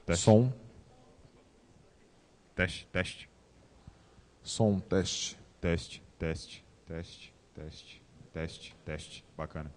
Teste. Som. Teste, teste. Som, teste. Teste, teste, teste, teste, teste, teste. Bacana.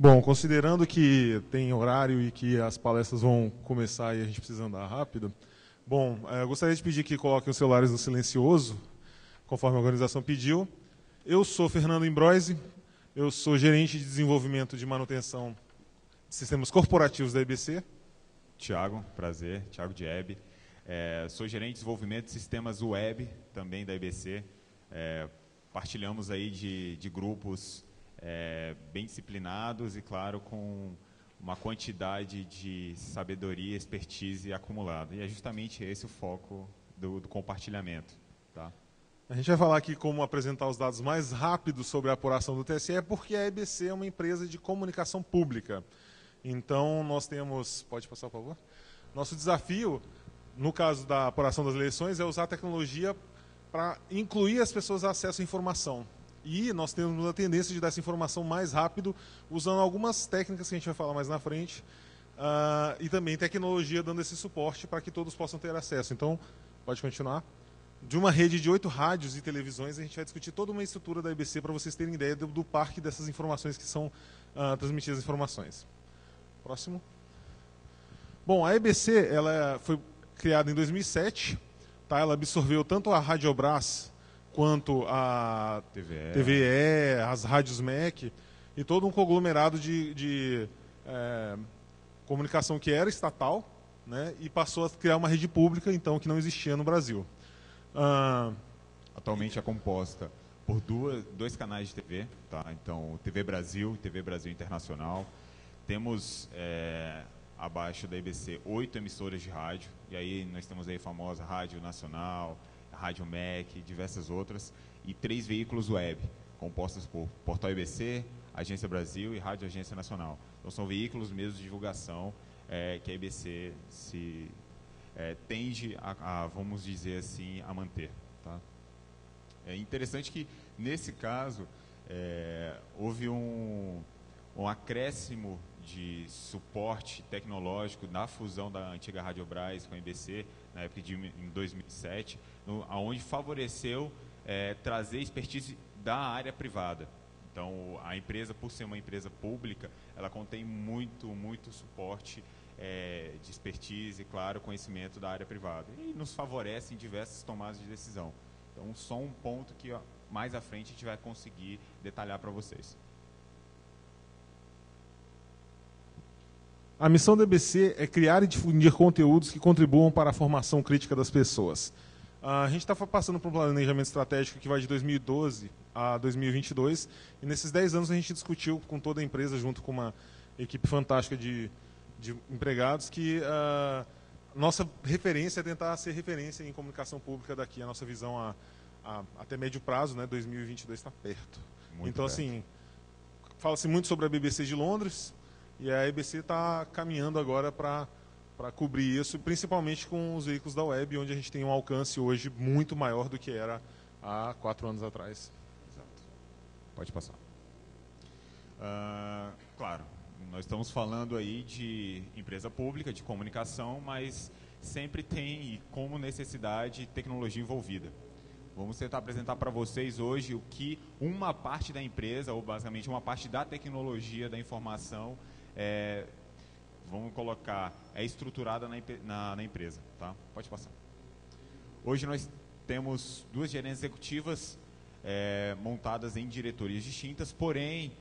Bom, considerando que tem horário e que as palestras vão começar e a gente precisa andar rápido, bom, eu gostaria de pedir que coloquem os celulares no silencioso, conforme a organização pediu. Eu sou Fernando Imbroise, eu sou gerente de desenvolvimento de manutenção de sistemas corporativos da EBC. Tiago, prazer, Tiago Dieb. Sou gerente de desenvolvimento de sistemas web, também da EBC. Partilhamos aí de grupos bem disciplinados e, claro, com uma quantidade de sabedoria e expertise acumulada. E é justamente esse o foco do compartilhamento. Tá? A gente vai falar aqui como apresentar os dados mais rápidos sobre a apuração do TSE, porque a EBC é uma empresa de comunicação pública. Então, nós temos... Pode passar, por favor? Nosso desafio, no caso da apuração das eleições, é usar a tecnologia para incluir as pessoas a acesso à informação. E nós temos a tendência de dar essa informação mais rápido, usando algumas técnicas que a gente vai falar mais na frente, e também tecnologia dando esse suporte para que todos possam ter acesso. Então, pode continuar. De uma rede de 8 rádios e televisões, a gente vai discutir toda uma estrutura da EBC para vocês terem ideia do parque dessas informações que são transmitidas as informações. Próximo. Bom, a EBC ela foi criada em 2007. Tá? Ela absorveu tanto a Radiobras quanto a TVE, as rádios MEC, e todo um conglomerado de comunicação que era estatal, né, e passou a criar uma rede pública, então, que não existia no Brasil. Atualmente é composta por dois canais de TV, tá? Então, TV Brasil e TV Brasil Internacional. Temos, abaixo da EBC, 8 emissoras de rádio, e aí nós temos aí a famosa Rádio Nacional, Rádio MEC, diversas outras, e 3 veículos web, compostos por Portal EBC, Agência Brasil e Rádio Agência Nacional. Então, são veículos mesmo de divulgação que a EBC tende vamos dizer assim, a manter. Tá? É interessante que, nesse caso, houve um acréscimo de suporte tecnológico na fusão da antiga Radiobras com a EBC, na época em 2007, onde favoreceu trazer expertise da área privada. Então, a empresa, por ser uma empresa pública, ela contém muito suporte de expertise e, claro, conhecimento da área privada. E nos favorece em diversas tomadas de decisão. Então, só um ponto que mais à frente a gente vai conseguir detalhar para vocês. A missão da EBC é criar e difundir conteúdos que contribuam para a formação crítica das pessoas. A gente está passando por um planejamento estratégico que vai de 2012 a 2022, e nesses 10 anos a gente discutiu com toda a empresa, junto com uma equipe fantástica de empregados, que nossa referência é tentar ser referência em comunicação pública daqui. A nossa visão até médio prazo, né, 2022 está perto. Muito então, perto. Assim, fala-se muito sobre a BBC de Londres, e a EBC está caminhando agora para cobrir isso, principalmente com os veículos da web, onde a gente tem um alcance hoje muito maior do que era há 4 anos atrás. Exato. Pode passar. Claro, nós estamos falando aí de empresa pública, de comunicação, mas sempre tem como necessidade tecnologia envolvida. Vamos tentar apresentar para vocês hoje o que uma parte da empresa, ou basicamente uma parte da tecnologia da informação, vamos colocar, é estruturada na empresa. Tá? Pode passar. Hoje nós temos 2 gerências executivas montadas em diretorias distintas, porém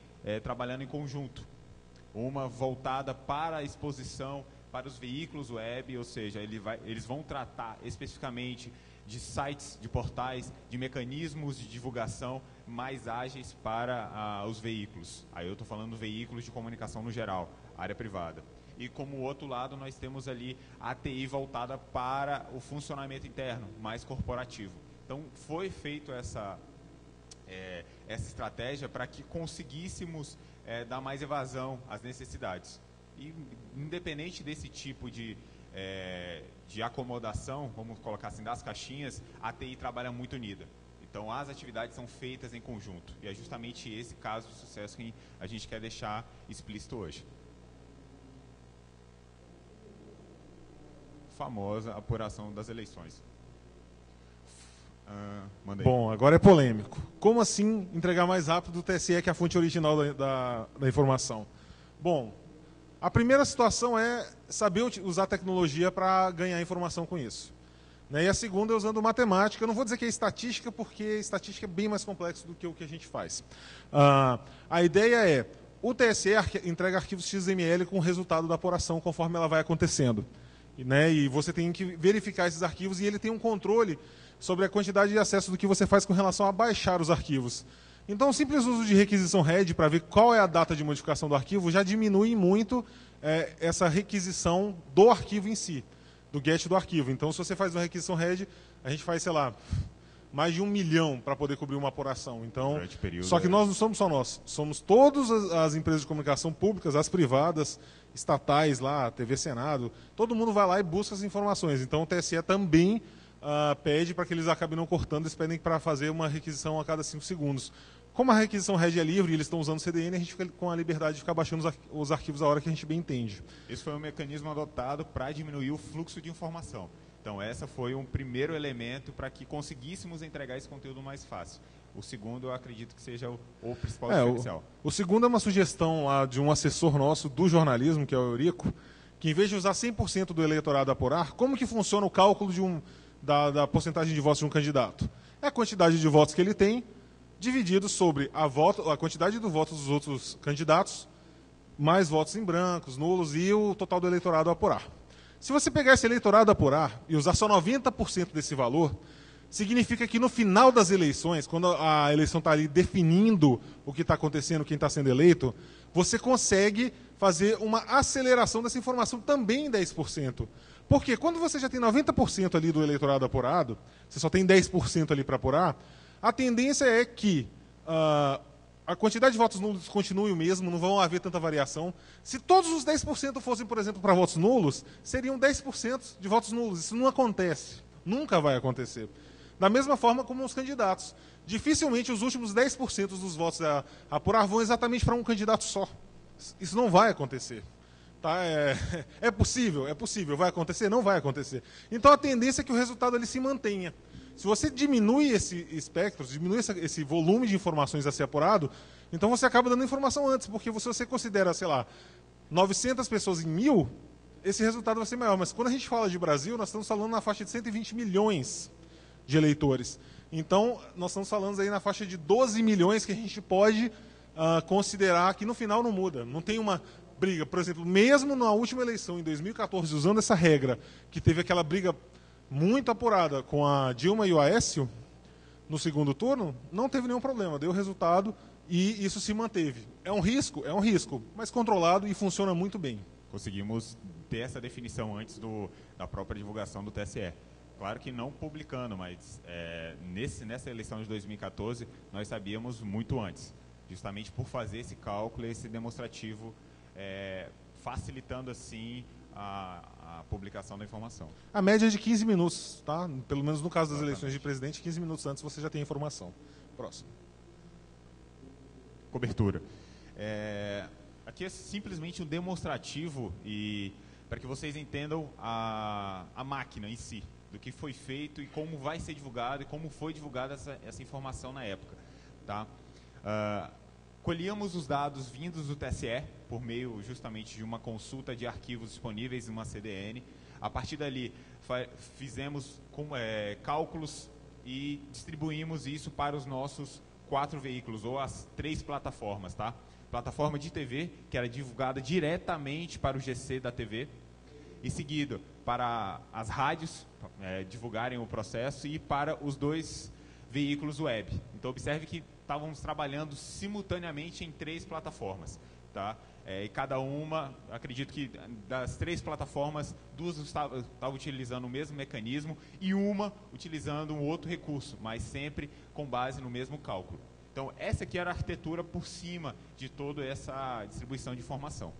trabalhando em conjunto. Uma voltada para a exposição, para os veículos web, ou seja, eles vão tratar especificamente de sites, de portais, de mecanismos de divulgação mais ágeis para os veículos. Aí eu estou falando veículos de comunicação no geral, área privada. E como outro lado, nós temos ali a TI voltada para o funcionamento interno, mais corporativo. Então, foi feita essa estratégia para que conseguíssemos dar mais evasão às necessidades. E, independente desse tipo de acomodação, vamos colocar assim, das caixinhas, a TI trabalha muito unida. Então, as atividades são feitas em conjunto. E é justamente esse caso de sucesso que a gente quer deixar explícito hoje. Famosa apuração das eleições. Manda aí. Bom, agora é polêmico. Como assim entregar mais rápido do TSE, que é a fonte original da informação? Bom, a primeira situação é saber usar tecnologia para ganhar informação com isso. E a segunda é usando matemática. Eu não vou dizer que é estatística, porque estatística é bem mais complexo do que o que a gente faz. A ideia é, o TSE entrega arquivos XML com o resultado da apuração conforme ela vai acontecendo. E você tem que verificar esses arquivos e ele tem um controle sobre a quantidade de acesso do que você faz com relação a baixar os arquivos. Então, o simples uso de requisição RED para ver qual é a data de modificação do arquivo já diminui muito essa requisição do arquivo em si, do get do arquivo. Então, se você faz uma requisição RED, a gente faz, sei lá, mais de 1 milhão para poder cobrir uma apuração. Então, só que nós não somos só nós, somos todas as empresas de comunicação públicas, as privadas, estatais lá, TV Senado, todo mundo vai lá e busca as informações. Então, o TSE também pede para que eles acabem não cortando, eles pedem para fazer uma requisição a cada 5 segundos. Como a requisição RED é livre e eles estão usando o CDN, a gente fica com a liberdade de ficar baixando os arquivos a hora que a gente bem entende. Esse foi um mecanismo adotado para diminuir o fluxo de informação. Então, esse foi um primeiro elemento para que conseguíssemos entregar esse conteúdo mais fácil. O segundo, eu acredito que seja o principal diferencial. O segundo é uma sugestão lá de um assessor nosso do jornalismo, que é o Eurico, que em vez de usar 100% do eleitorado a apurar, como que funciona o cálculo da porcentagem de votos de um candidato? É a quantidade de votos que ele tem, dividido sobre a quantidade de votos dos outros candidatos, mais votos em brancos, nulos e o total do eleitorado a apurar. Se você pegar esse eleitorado a apurar e usar só 90% desse valor, significa que no final das eleições, quando a eleição está ali definindo o que está acontecendo, quem está sendo eleito, você consegue fazer uma aceleração dessa informação também em 10%. Porque quando você já tem 90% ali do eleitorado apurado, você só tem 10% ali para apurar, a tendência é que a quantidade de votos nulos continue o mesmo, não vão haver tanta variação. Se todos os 10% fossem, por exemplo, para votos nulos, seriam 10% de votos nulos. Isso não acontece. Nunca vai acontecer. Da mesma forma como os candidatos. Dificilmente os últimos 10% dos votos a apurar vão exatamente para um candidato só. Isso não vai acontecer. Tá? É possível. Vai acontecer? Não vai acontecer. Então a tendência é que o resultado ali se mantenha. Se você diminui esse espectro, diminui esse volume de informações a ser apurado, então você acaba dando informação antes, porque se você considera, sei lá, 900 pessoas em 1.000, esse resultado vai ser maior. Mas quando a gente fala de Brasil, nós estamos falando na faixa de 120 milhões de eleitores. Então, nós estamos falando aí na faixa de 12 milhões que a gente pode considerar que no final não muda. Não tem uma briga. Por exemplo, mesmo na última eleição, em 2014, usando essa regra, que teve aquela briga muito apurada com a Dilma e o Aécio, no segundo turno, não teve nenhum problema. Deu resultado e isso se manteve. É um risco, mas controlado e funciona muito bem. Conseguimos ter essa definição antes da própria divulgação do TSE. Claro que não publicando, mas nessa eleição de 2014, nós sabíamos muito antes, justamente por fazer esse cálculo, esse demonstrativo, facilitando assim a publicação da informação. A média é de 15 minutos, tá? Pelo menos no caso das eleições de presidente, 15 minutos antes você já tem a informação. Próximo. Cobertura. Aqui é simplesmente um demonstrativo e para que vocês entendam a máquina em si, do que foi feito e como vai ser divulgado e como foi divulgada essa informação na época. Tá? Colhíamos os dados vindos do TSE por meio justamente de uma consulta de arquivos disponíveis em uma CDN. A partir dali fizemos cálculos e distribuímos isso para os nossos 4 veículos ou as 3 plataformas. Tá? Plataforma de TV, que era divulgada diretamente para o GC da TV, Em seguida, para as rádios divulgarem o processo e para os 2 veículos web. Então, observe que estávamos trabalhando simultaneamente em 3 plataformas. Tá? E cada uma, acredito que das 3 plataformas, 2 estavam utilizando o mesmo mecanismo e uma utilizando um outro recurso, mas sempre com base no mesmo cálculo. Então, essa aqui era a arquitetura por cima de toda essa distribuição de informação.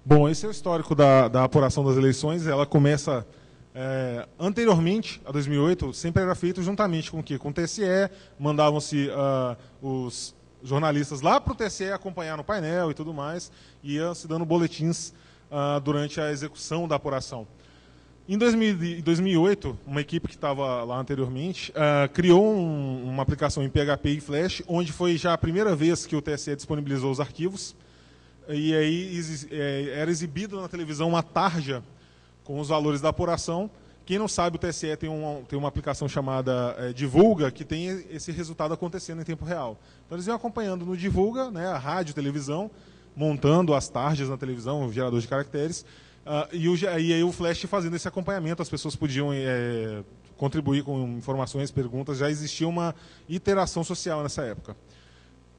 Bom, esse é o histórico da apuração das eleições. Ela começa anteriormente a 2008, sempre era feito juntamente com o quê? Com o TSE, mandavam-se os jornalistas lá para o TSE acompanhar no painel e tudo mais, e ia se dando boletins durante a execução da apuração. Em 2008, uma equipe que estava lá anteriormente criou uma aplicação em PHP e Flash, onde foi já a primeira vez que o TSE disponibilizou os arquivos, e aí era exibido na televisão uma tarja com os valores da apuração. Quem não sabe, o TSE tem uma aplicação chamada Divulga, que tem esse resultado acontecendo em tempo real. Então eles iam acompanhando no Divulga, né, a rádio, televisão, montando as tarjas na televisão, o gerador de caracteres, e aí o Flash fazendo esse acompanhamento. As pessoas podiam contribuir com informações, perguntas. Já existia uma iteração social nessa época.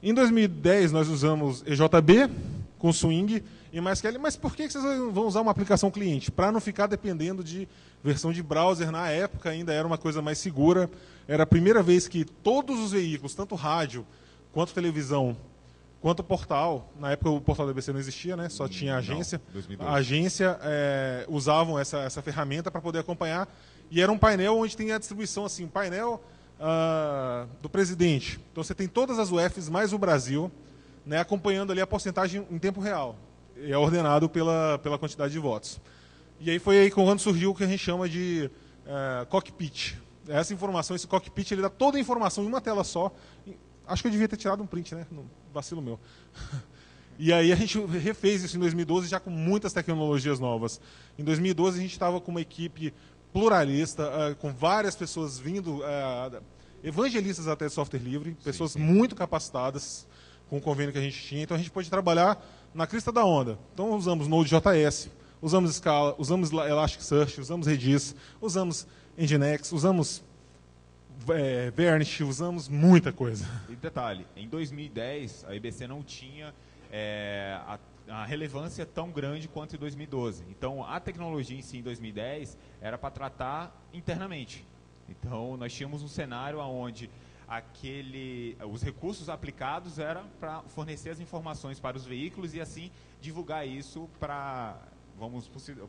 Em 2010, nós usamos EJB com Swing e MySQL. Mas por que vocês vão usar uma aplicação cliente? Para não ficar dependendo de versão de browser. Na época ainda era uma coisa mais segura. Era a primeira vez que todos os veículos, tanto rádio, quanto televisão, quanto portal, na época o portal da ABC não existia, né? Só tinha a agência. Não, a agência usavam essa ferramenta para poder acompanhar. E era um painel onde tem a distribuição, assim, painel do presidente. Então você tem todas as UFs mais o Brasil, né, acompanhando ali a porcentagem em tempo real. É ordenado pela quantidade de votos. E aí foi aí quando surgiu o que a gente chama de cockpit. Essa informação, esse cockpit, ele dá toda a informação em uma tela só. Acho que eu devia ter tirado um print, né? Vacilo meu. E aí a gente refez isso em 2012, já com muitas tecnologias novas. Em 2012 a gente estava com uma equipe pluralista, com várias pessoas vindo, evangelistas até de software livre, pessoas sim. muito capacitadas com o convênio que a gente tinha. Então a gente pôde trabalhar na crista da onda. Então usamos Node.js, usamos Scala, usamos Elasticsearch, usamos Redis, usamos Nginx, usamos Varnish, usamos muita coisa. E detalhe, em 2010 a EBC não tinha a relevância tão grande quanto em 2012. Então a tecnologia em si em 2010 era para tratar internamente. Então nós tínhamos um cenário onde os recursos aplicados eram para fornecer as informações para os veículos e assim divulgar isso para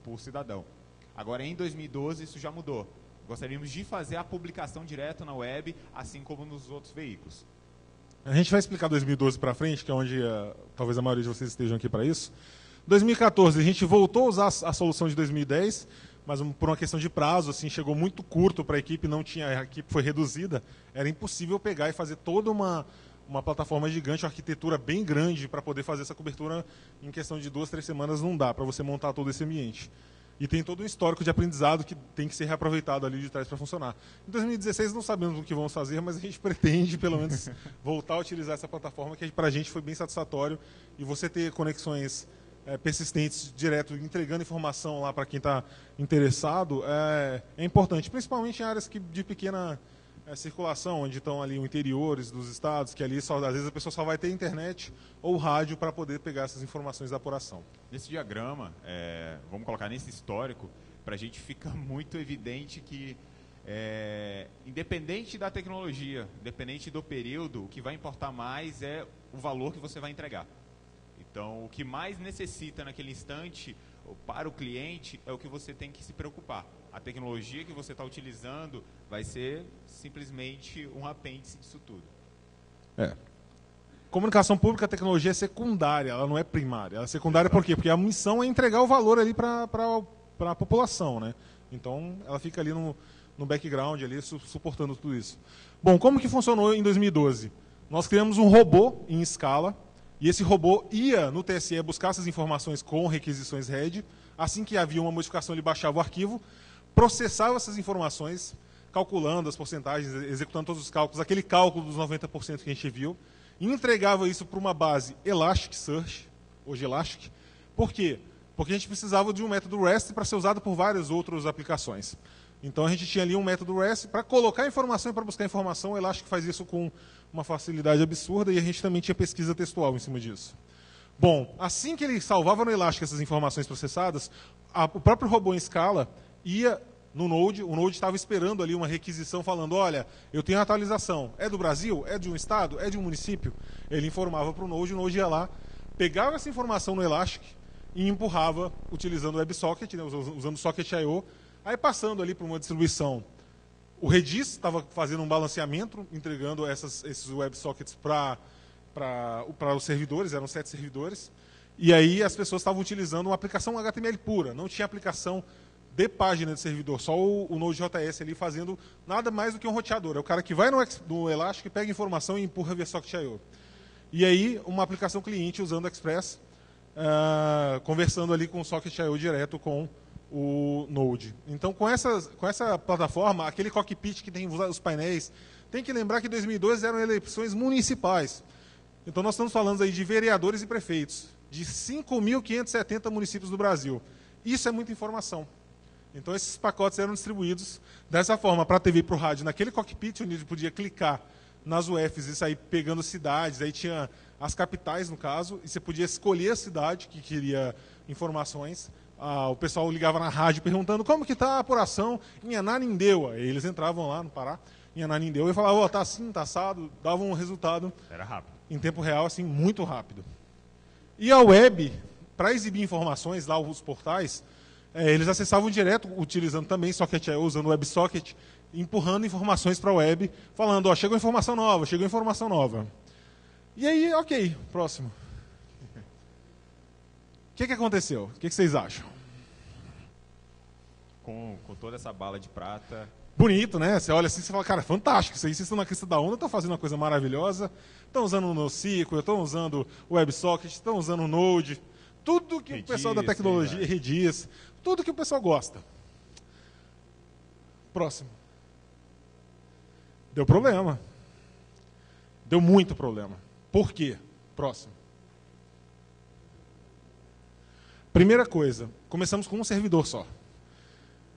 o cidadão. Agora em 2012 isso já mudou. Gostaríamos de fazer a publicação direto na web, assim como nos outros veículos. A gente vai explicar 2012 para frente, que é onde talvez a maioria de vocês estejam aqui para isso. 2014, a gente voltou a usar a solução de 2010, mas por uma questão de prazo, assim, chegou muito curto para a equipe, a equipe foi reduzida, era impossível pegar e fazer toda uma plataforma gigante, uma arquitetura bem grande para poder fazer essa cobertura em questão de 2, 3 semanas, não dá para você montar todo esse ambiente. E tem todo um histórico de aprendizado que tem que ser reaproveitado ali de trás para funcionar. Em 2016 não sabemos o que vamos fazer, mas a gente pretende pelo menos voltar a utilizar essa plataforma, que para a gente foi bem satisfatório. E você ter conexões persistentes direto, entregando informação lá para quem está interessado, é importante, principalmente em áreas de pequena circulação, onde estão ali os interiores dos estados, que ali às vezes a pessoa só vai ter internet ou rádio para poder pegar essas informações da apuração. Nesse diagrama, vamos colocar nesse histórico, para a gente fica muito evidente que, independente da tecnologia, independente do período, o que vai importar mais é o valor que você vai entregar. Então, o que mais necessita naquele instante para o cliente é o que você tem que se preocupar. A tecnologia que você está utilizando vai ser simplesmente um apêndice disso tudo. Comunicação pública, a tecnologia é secundária, ela não é primária. Ela é secundária por quê? Porque a missão é entregar o valor ali para a população, né? Então, ela fica ali no background, ali, suportando tudo isso. Bom, como que funcionou em 2012? Nós criamos um robô em escala, e esse robô ia no TSE buscar essas informações com requisições RED. Assim que havia uma modificação, ele baixava o arquivo, processava essas informações, calculando as porcentagens, executando todos os cálculos, aquele cálculo dos 90% que a gente viu, e entregava isso para uma base Elasticsearch, hoje Elastic, Por quê? Porque a gente precisava de um método REST para ser usado por várias outras aplicações. Então a gente tinha ali um método REST para colocar informação e para buscar informação. O Elastic faz isso com uma facilidade absurda e a gente também tinha pesquisa textual em cima disso. Bom, assim que ele salvava no Elastic essas informações processadas, o próprio robô em escala ia no Node, o Node estava esperando ali uma requisição falando, olha, eu tenho a atualização, é do Brasil? É de um estado? É de um município? Ele informava para o Node ia lá, pegava essa informação no Elastic e empurrava utilizando o WebSocket, né, usando o Socket.io, aí passando ali para uma distribuição. O Redis estava fazendo um balanceamento, entregando esses WebSockets para os servidores, eram 7 servidores, e aí as pessoas estavam utilizando uma aplicação HTML pura, não tinha aplicação de página de servidor, só o Node.js ali fazendo nada mais do que um roteador. É o cara que vai no Elastic, pega informação e empurra via Socket.io. E aí, uma aplicação cliente usando Express, conversando ali com o Socket.io direto com o Node. Então, com essa plataforma, aquele cockpit que tem os painéis, tem que lembrar que em 2002 eram eleições municipais. Então, nós estamos falando aí de vereadores e prefeitos, de 5.570 municípios do Brasil. Isso é muita informação. Então, esses pacotes eram distribuídos dessa forma, para a TV e para o rádio, naquele cockpit, onde ele podia clicar nas UFs e sair pegando cidades. Aí tinha as capitais, no caso, e você podia escolher a cidade que queria informações. O pessoal ligava na rádio perguntando como que está a apuração em Ananindeua. Aí eles entravam lá no Pará, em Ananindeua, e falavam, está assim, está assado, davam um resultado. Era rápido. Em tempo real, assim, muito rápido. E a web, para exibir informações lá, os portais, eles acessavam direto, utilizando também Socket.io, usando o WebSocket, empurrando informações para a web, falando, chegou informação nova, chegou informação nova. E aí, ok, próximo. O que aconteceu? O que vocês acham? Com toda essa bala de prata... Bonito, né? Você olha assim e fala, cara, fantástico, vocês estão na crista da onda, estão fazendo uma coisa maravilhosa, estão usando o NoSQL, estão usando o WebSocket, estão usando o Node, tudo que Redis, o pessoal da tecnologia, Redis, tudo que o pessoal gosta. Próximo. Deu problema. Deu muito problema. Por quê? Próximo. Primeira coisa, começamos com um servidor só.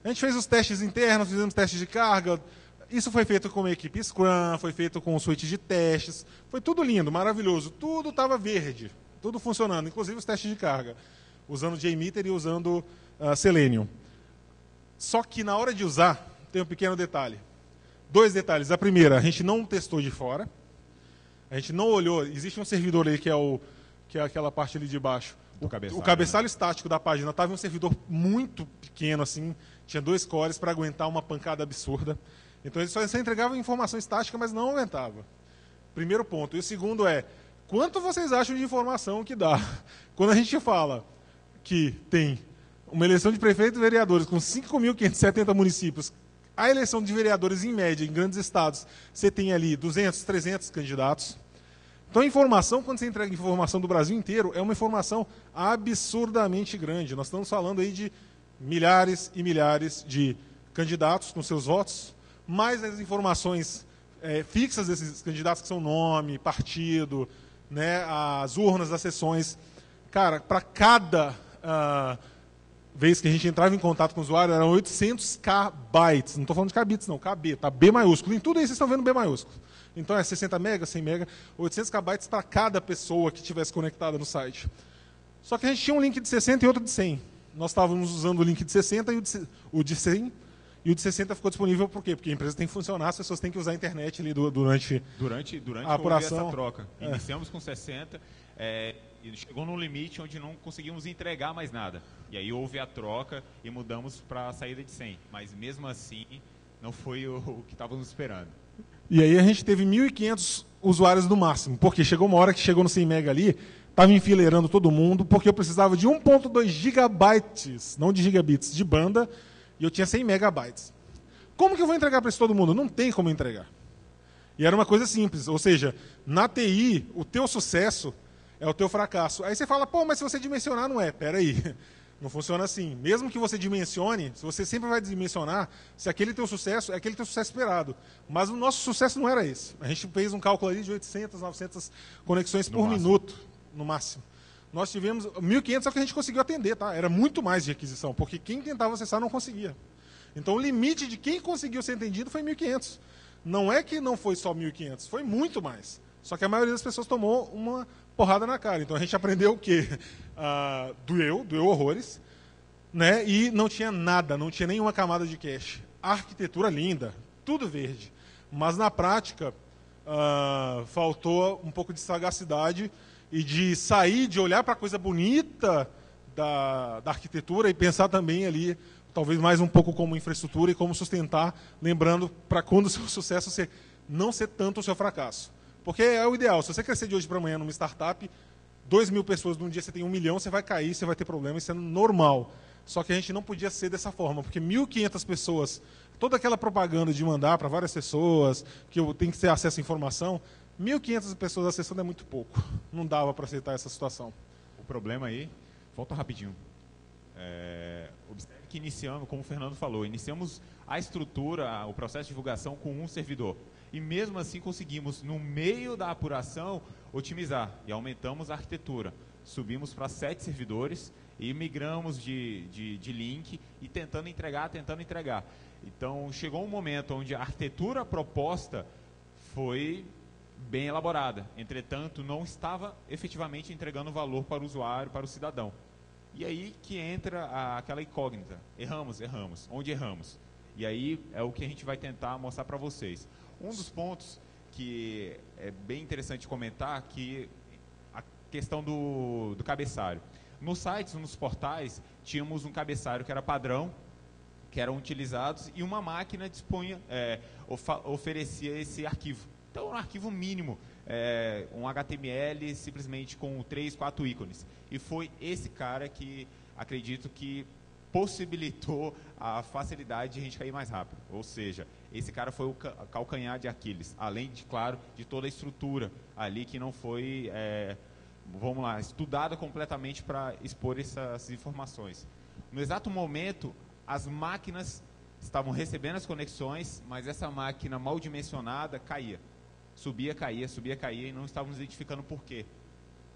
A gente fez os testes internos, fizemos testes de carga. Isso foi feito com uma equipe Scrum, foi feito com um suíte de testes. Foi tudo lindo, maravilhoso. Tudo estava verde, tudo funcionando, inclusive os testes de carga, usando JMeter e usando Selenium. Só que na hora de usar, tem um pequeno detalhe. 2 detalhes. A primeira, a gente não testou de fora. A gente não olhou. Existe um servidor aí que é aquela parte ali de baixo. O cabeçalho estático da página estava em um servidor muito pequeno, assim, tinha 2 cores para aguentar uma pancada absurda. Então ele só entregava informação estática, mas não aguentava. Primeiro ponto. E o segundo é, quanto vocês acham de informação que dá? Quando a gente fala que tem uma eleição de prefeito e vereadores com 5.570 municípios, a eleição de vereadores, em média, em grandes estados, você tem ali 200, 300 candidatos. Então, a informação, quando você entrega informação do Brasil inteiro, é uma informação absurdamente grande. Nós estamos falando aí de milhares e milhares de candidatos com seus votos, mais as informações fixas desses candidatos, que são nome, partido, né, as urnas das sessões. Cara, para cada vez que a gente entrava em contato com o usuário, eram 800 KB. Não estou falando de kbits, não, KB, tá? B maiúsculo. Em tudo aí vocês estão vendo B maiúsculo. Então é 60 MB, 100 MB, 800 KB para cada pessoa que estivesse conectada no site. Só que a gente tinha um link de 60 e outro de 100. Nós estávamos usando o link de 60 e o de 100, e o de 60 ficou disponível por quê? Porque a empresa tem que funcionar, as pessoas têm que usar a internet ali durante a apuração. Essa troca. Iniciamos com 60, e chegou num limite onde não conseguimos entregar mais nada. E aí houve a troca e mudamos para a saída de 100. Mas mesmo assim, não foi o que estávamos esperando. E aí a gente teve 1.500 usuários no máximo, porque chegou uma hora que chegou no 100 MB ali, estava enfileirando todo mundo, porque eu precisava de 1.2 gigabytes, não de gigabits, de banda, e eu tinha 100 megabytes. Como que eu vou entregar para isso todo mundo? Não tem como entregar. E era uma coisa simples, ou seja, na TI, o teu sucesso é o teu fracasso. Aí você fala, pô, mas se você dimensionar, não é. Peraí, não funciona assim. Mesmo que você dimensione, você sempre vai dimensionar se aquele teu sucesso é aquele teu sucesso esperado. Mas o nosso sucesso não era esse. A gente fez um cálculo ali de 800, 900 conexões por minuto, no máximo. Nós tivemos 1.500 é o que a gente conseguiu atender, tá? Era muito mais de requisição, porque quem tentava acessar não conseguia. Então o limite de quem conseguiu ser atendido foi 1.500. Não é que não foi só 1.500, foi muito mais. Só que a maioria das pessoas tomou uma porrada na cara. Então a gente aprendeu o quê? Doeu horrores, né? E não tinha nada, não tinha nenhuma camada de cache. A arquitetura linda, tudo verde. Mas na prática, faltou um pouco de sagacidade e de sair, de olhar para a coisa bonita da arquitetura e pensar também ali, talvez mais um pouco como infraestrutura e como sustentar, lembrando para quando o seu sucesso não ser tanto o seu fracasso. Porque é o ideal. Se você crescer de hoje para amanhã numa startup, 2.000 pessoas, num dia você tem 1 milhão, você vai cair, você vai ter problema, isso é normal. Só que a gente não podia ser dessa forma, porque 1.500 pessoas, toda aquela propaganda de mandar para várias pessoas, que eu tenho que ter acesso à informação, 1.500 pessoas acessando é muito pouco. Não dava para aceitar essa situação. O problema aí, volta rapidinho. Observe que iniciamos, como o Fernando falou, iniciamos a estrutura, o processo de divulgação com um servidor. E mesmo assim conseguimos, no meio da apuração, otimizar. E aumentamos a arquitetura. Subimos para 7 servidores e migramos de link e tentando entregar. Então, chegou um momento onde a arquitetura proposta foi bem elaborada. Entretanto, não estava efetivamente entregando valor para o usuário, para o cidadão. E aí que entra aquela incógnita. Erramos. Onde erramos? E aí é o que a gente vai tentar mostrar para vocês. Um dos pontos que é bem interessante comentar, que a questão do cabeçário. Nos sites, nos portais, tínhamos um cabeçário que era padrão, que eram utilizados, e uma máquina oferecia esse arquivo. Então, um arquivo mínimo, um HTML simplesmente com 3, 4 ícones. E foi esse cara que, acredito que, possibilitou a facilidade de a gente cair mais rápido. Ou seja, esse cara foi o calcanhar de Aquiles, além de, claro, de toda a estrutura ali que não foi, estudada completamente para expor essas informações. No exato momento, as máquinas estavam recebendo as conexões, mas essa máquina mal dimensionada caía. Subia, caía e não estávamos identificando por quê.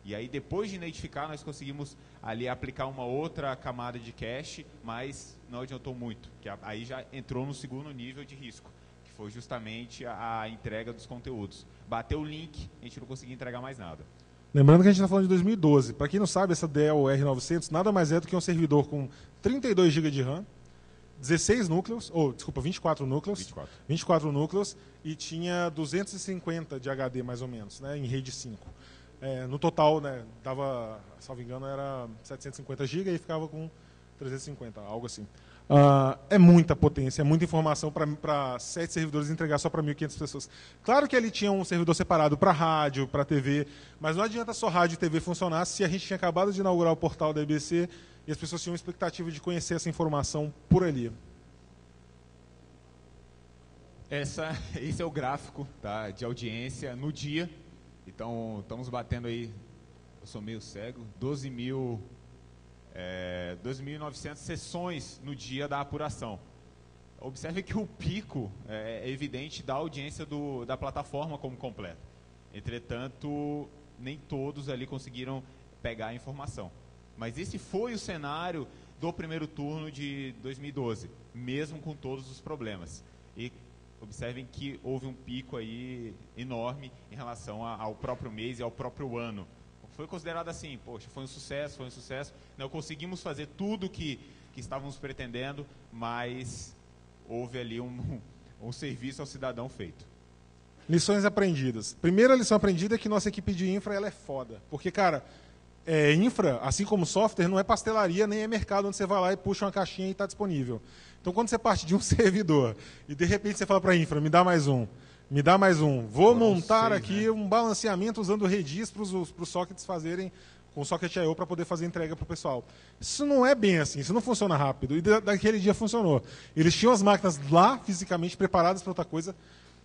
E aí, depois de identificar, nós conseguimos ali aplicar uma outra camada de cache, mas não adiantou muito, que aí já entrou no segundo nível de risco, que foi justamente a entrega dos conteúdos. Bateu o link, a gente não conseguia entregar mais nada. Lembrando que a gente está falando de 2012. Para quem não sabe, essa Dell R900 nada mais é do que um servidor com 32 GB de RAM, 16 núcleos, 24 núcleos. 24 núcleos e tinha 250 de HD mais ou menos, né, em rede 5. No total, né, dava, salvo engano, era 750 GB e ficava com 350, algo assim. É muita potência, é muita informação para 7 servidores entregar só para 1.500 pessoas. Claro que ali tinha um servidor separado para rádio, para TV, mas não adianta só rádio e TV funcionar se a gente tinha acabado de inaugurar o portal da EBC e as pessoas tinham expectativa de conhecer essa informação por ali. Esse é o gráfico, tá, de audiência no dia. Então, estamos batendo aí, eu sou meio cego, 12.900 sessões no dia da apuração. Observe que o pico é evidente da audiência da plataforma como completa. Entretanto, nem todos ali conseguiram pegar a informação. Mas esse foi o cenário do primeiro turno de 2012, mesmo com todos os problemas. E observem que houve um pico aí enorme em relação ao próprio mês e ao próprio ano. Foi considerado assim, poxa, foi um sucesso. Não conseguimos fazer tudo que estávamos pretendendo, mas houve ali um serviço ao cidadão feito. Lições aprendidas. Primeira lição aprendida é que nossa equipe de infra ela é foda. Porque, cara, infra, assim como software, não é pastelaria, nem é mercado onde você vai lá e puxa uma caixinha e está disponível. Então, quando você parte de um servidor e, de repente, você fala para a infra, me dá mais um. Vou montar aqui um balanceamento usando Redis para os sockets fazerem com o Socket I/O para poder fazer entrega para o pessoal. Isso não é bem assim, isso não funciona rápido. E daquele dia funcionou. Eles tinham as máquinas lá, fisicamente, preparadas para outra coisa.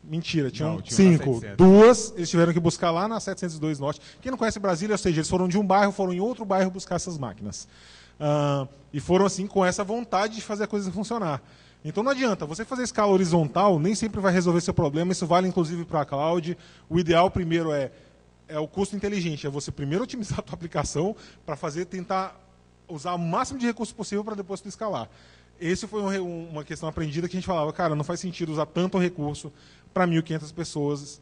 Mentira, tinham 5. 2 eles tiveram que buscar lá na 702 Norte. Quem não conhece Brasília, ou seja, eles foram de um bairro, foram em outro bairro buscar essas máquinas. E foram assim com essa vontade de fazer a coisa funcionar. Então não adianta, você fazer escala horizontal nem sempre vai resolver seu problema, isso vale inclusive para a cloud. O ideal primeiro é é o custo inteligente, é você primeiro otimizar a tua aplicação para tentar usar o máximo de recurso possível para depois tu escalar. Esse foi uma questão aprendida que a gente falava, cara, não faz sentido usar tanto recurso para 1.500 pessoas.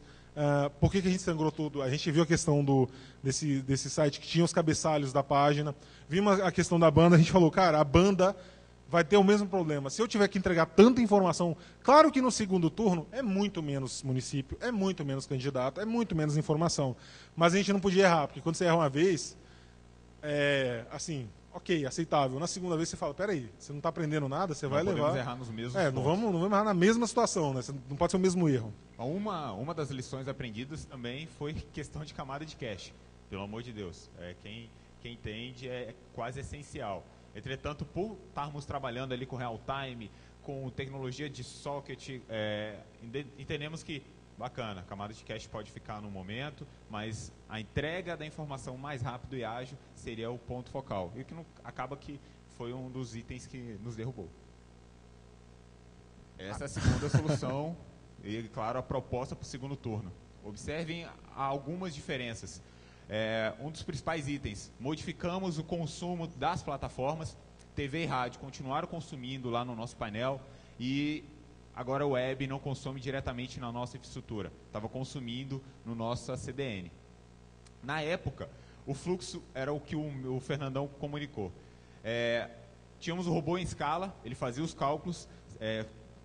Por que a gente sangrou tudo? A gente viu a questão desse site que tinha os cabeçalhos da página, vimos a questão da banda, a gente falou, cara, a banda vai ter o mesmo problema. Se eu tiver que entregar tanta informação, claro que no segundo turno é muito menos município, é muito menos candidato, é muito menos informação. Mas a gente não podia errar, porque quando você erra uma vez, assim, ok, aceitável. Na segunda vez você fala, peraí, você não está aprendendo nada, você vai levar... Não podemos errar nos mesmos não vamos errar na mesma situação, né? Não pode ser o mesmo erro. Uma das lições aprendidas também foi questão de camada de cache. Pelo amor de Deus. Quem entende é quase essencial. Entretanto, por estarmos trabalhando ali com real-time, com tecnologia de socket, entendemos que, bacana, a camada de cache pode ficar no momento, mas a entrega da informação mais rápido e ágil seria o ponto focal. E o que acaba que foi um dos itens que nos derrubou. Essa é a segunda solução e, claro, a proposta para o segundo turno. Observem algumas diferenças. Um dos principais itens, modificamos o consumo das plataformas, TV e rádio continuaram consumindo lá no nosso painel e agora o web não consome diretamente na nossa infraestrutura, estava consumindo no nosso CDN. Na época, o fluxo era o que o Fernandão comunicou. Tínhamos o robô em escala, ele fazia os cálculos,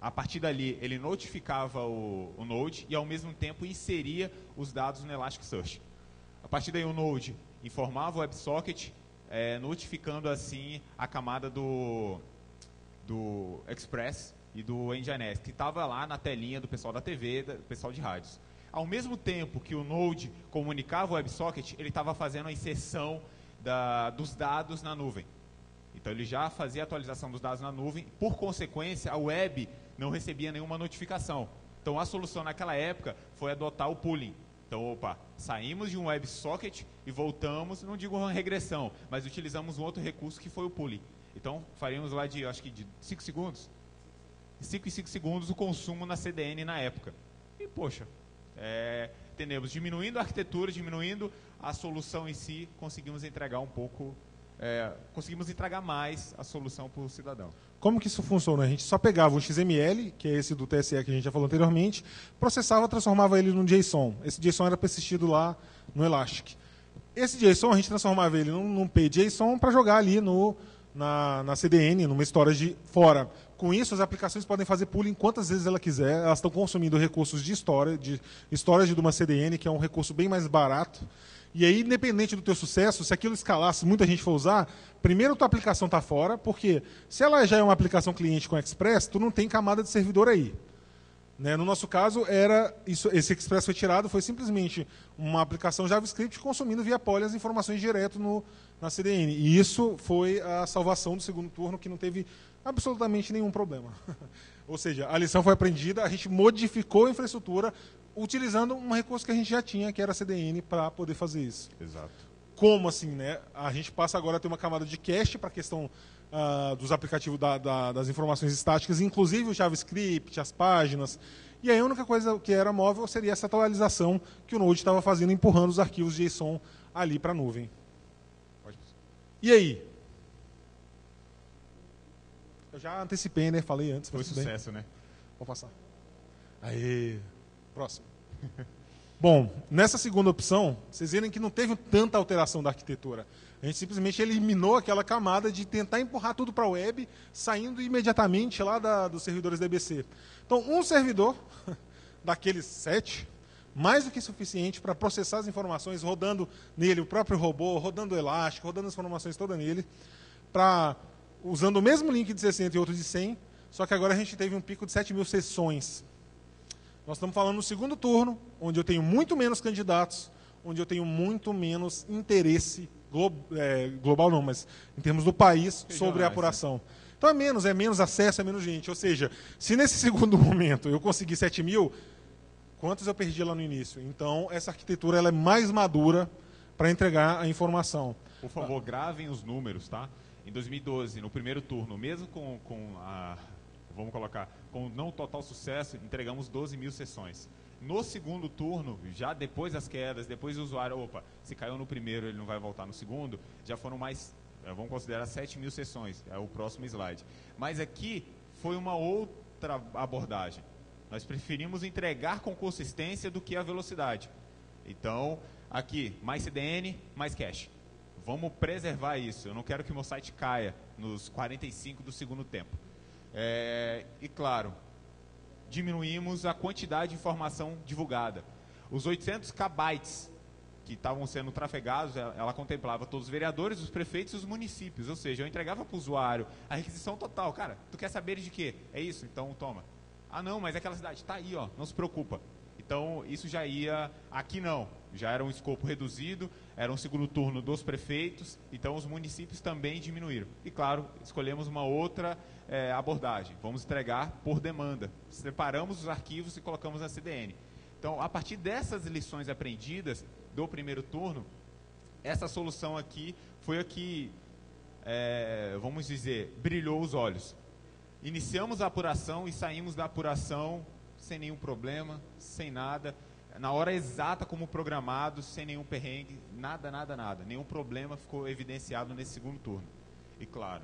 a partir dali ele notificava o Node e ao mesmo tempo inseria os dados no Elasticsearch. A partir daí o Node informava o WebSocket, notificando assim a camada do Express e do Nginx, que estava lá na telinha do pessoal da TV, do pessoal de rádios. Ao mesmo tempo que o Node comunicava o WebSocket, ele estava fazendo a inserção dos dados na nuvem. Então ele já fazia a atualização dos dados na nuvem, por consequência a web não recebia nenhuma notificação. Então a solução naquela época foi adotar o pooling. Então, saímos de um WebSocket e voltamos, não digo uma regressão, mas utilizamos um outro recurso que foi o pooling. Então, faríamos lá de 5 segundos, 5 em 5 segundos o consumo na CDN na época. E, poxa, entendemos, diminuindo a arquitetura, diminuindo a solução em si, conseguimos entregar um pouco, conseguimos entregar mais a solução para o cidadão. Como que isso funciona? A gente só pegava um XML, que é esse do TSE que a gente já falou anteriormente, processava, transformava ele num JSON. Esse JSON era persistido lá no Elastic. Esse JSON a gente transformava ele num PJSON para jogar ali na CDN, numa storage fora. Com isso, as aplicações podem fazer pooling quantas vezes ela quiser. Elas estão consumindo recursos de storage de uma CDN, que é um recurso bem mais barato. E aí, independente do teu sucesso, se aquilo escalar, se muita gente for usar, primeiro tua aplicação está fora, porque se ela já é uma aplicação cliente com Express, tu não tem camada de servidor aí. Né? No nosso caso, esse Express foi tirado, foi simplesmente uma aplicação JavaScript consumindo via poly as informações direto na CDN. E isso foi a salvação do segundo turno, que não teve absolutamente nenhum problema. Ou seja, a lição foi aprendida, a gente modificou a infraestrutura utilizando um recurso que a gente já tinha, que era a CDN, para poder fazer isso. Exato. Como assim, né? A gente passa agora a ter uma camada de cache para a questão dos aplicativos das informações estáticas, inclusive o JavaScript, as páginas. E aí a única coisa que era móvel seria essa atualização que o Node estava fazendo, empurrando os arquivos JSON ali para a nuvem. E aí? Eu já antecipei, né? Falei antes. Foi sucesso, né? Vou passar. Aê. Próximo. Bom, nessa segunda opção, vocês viram que não teve tanta alteração da arquitetura. A gente simplesmente eliminou aquela camada de tentar empurrar tudo para a web, saindo imediatamente lá dos servidores da EBC. Então, um servidor, daqueles 7, mais do que suficiente para processar as informações, rodando nele o próprio robô, rodando o elástico, rodando as informações todas nele, usando o mesmo link de 60 e outro de 100, só que agora a gente teve um pico de 7.000 sessões. Nós estamos falando no segundo turno, onde eu tenho muito menos candidatos, onde eu tenho muito menos interesse global não, mas em termos do país, sobre a apuração. Então é menos acesso, é menos gente. Ou seja, se nesse segundo momento eu conseguir 7.000, quantos eu perdi lá no início? Então, essa arquitetura ela é mais madura para entregar a informação. Por favor, gravem os números, tá? Em 2012, no primeiro turno, mesmo com não total sucesso, entregamos 12.000 sessões. No segundo turno, já depois das quedas, depois do usuário, opa, se caiu no primeiro, ele não vai voltar no segundo, já foram mais, vamos considerar 7.000 sessões, é o próximo slide. Mas aqui foi uma outra abordagem. Nós preferimos entregar com consistência do que a velocidade. Então, aqui, mais CDN, mais cache. Vamos preservar isso. Eu não quero que o meu site caia nos 45 do segundo tempo. E claro, diminuímos a quantidade de informação divulgada. Os 800 KB que estavam sendo trafegados, ela contemplava todos os vereadores, os prefeitos e os municípios. Ou seja, eu entregava para o usuário a requisição total. Cara, tu quer saber de quê? É isso? Então toma. Ah, não, mas aquela cidade está aí, ó, não se preocupa. Então, isso já ia... Aqui não, já era um escopo reduzido, era um segundo turno dos prefeitos, então os municípios também diminuíram. E, claro, escolhemos uma outra abordagem. Vamos entregar por demanda. Separamos os arquivos e colocamos na CDN. Então, a partir dessas lições aprendidas do primeiro turno, essa solução aqui foi a que, vamos dizer, brilhou os olhos. Iniciamos a apuração e saímos da apuração sem nenhum problema, sem nada, na hora exata como programado, sem nenhum perrengue, nada. Nenhum problema ficou evidenciado nesse segundo turno. E claro,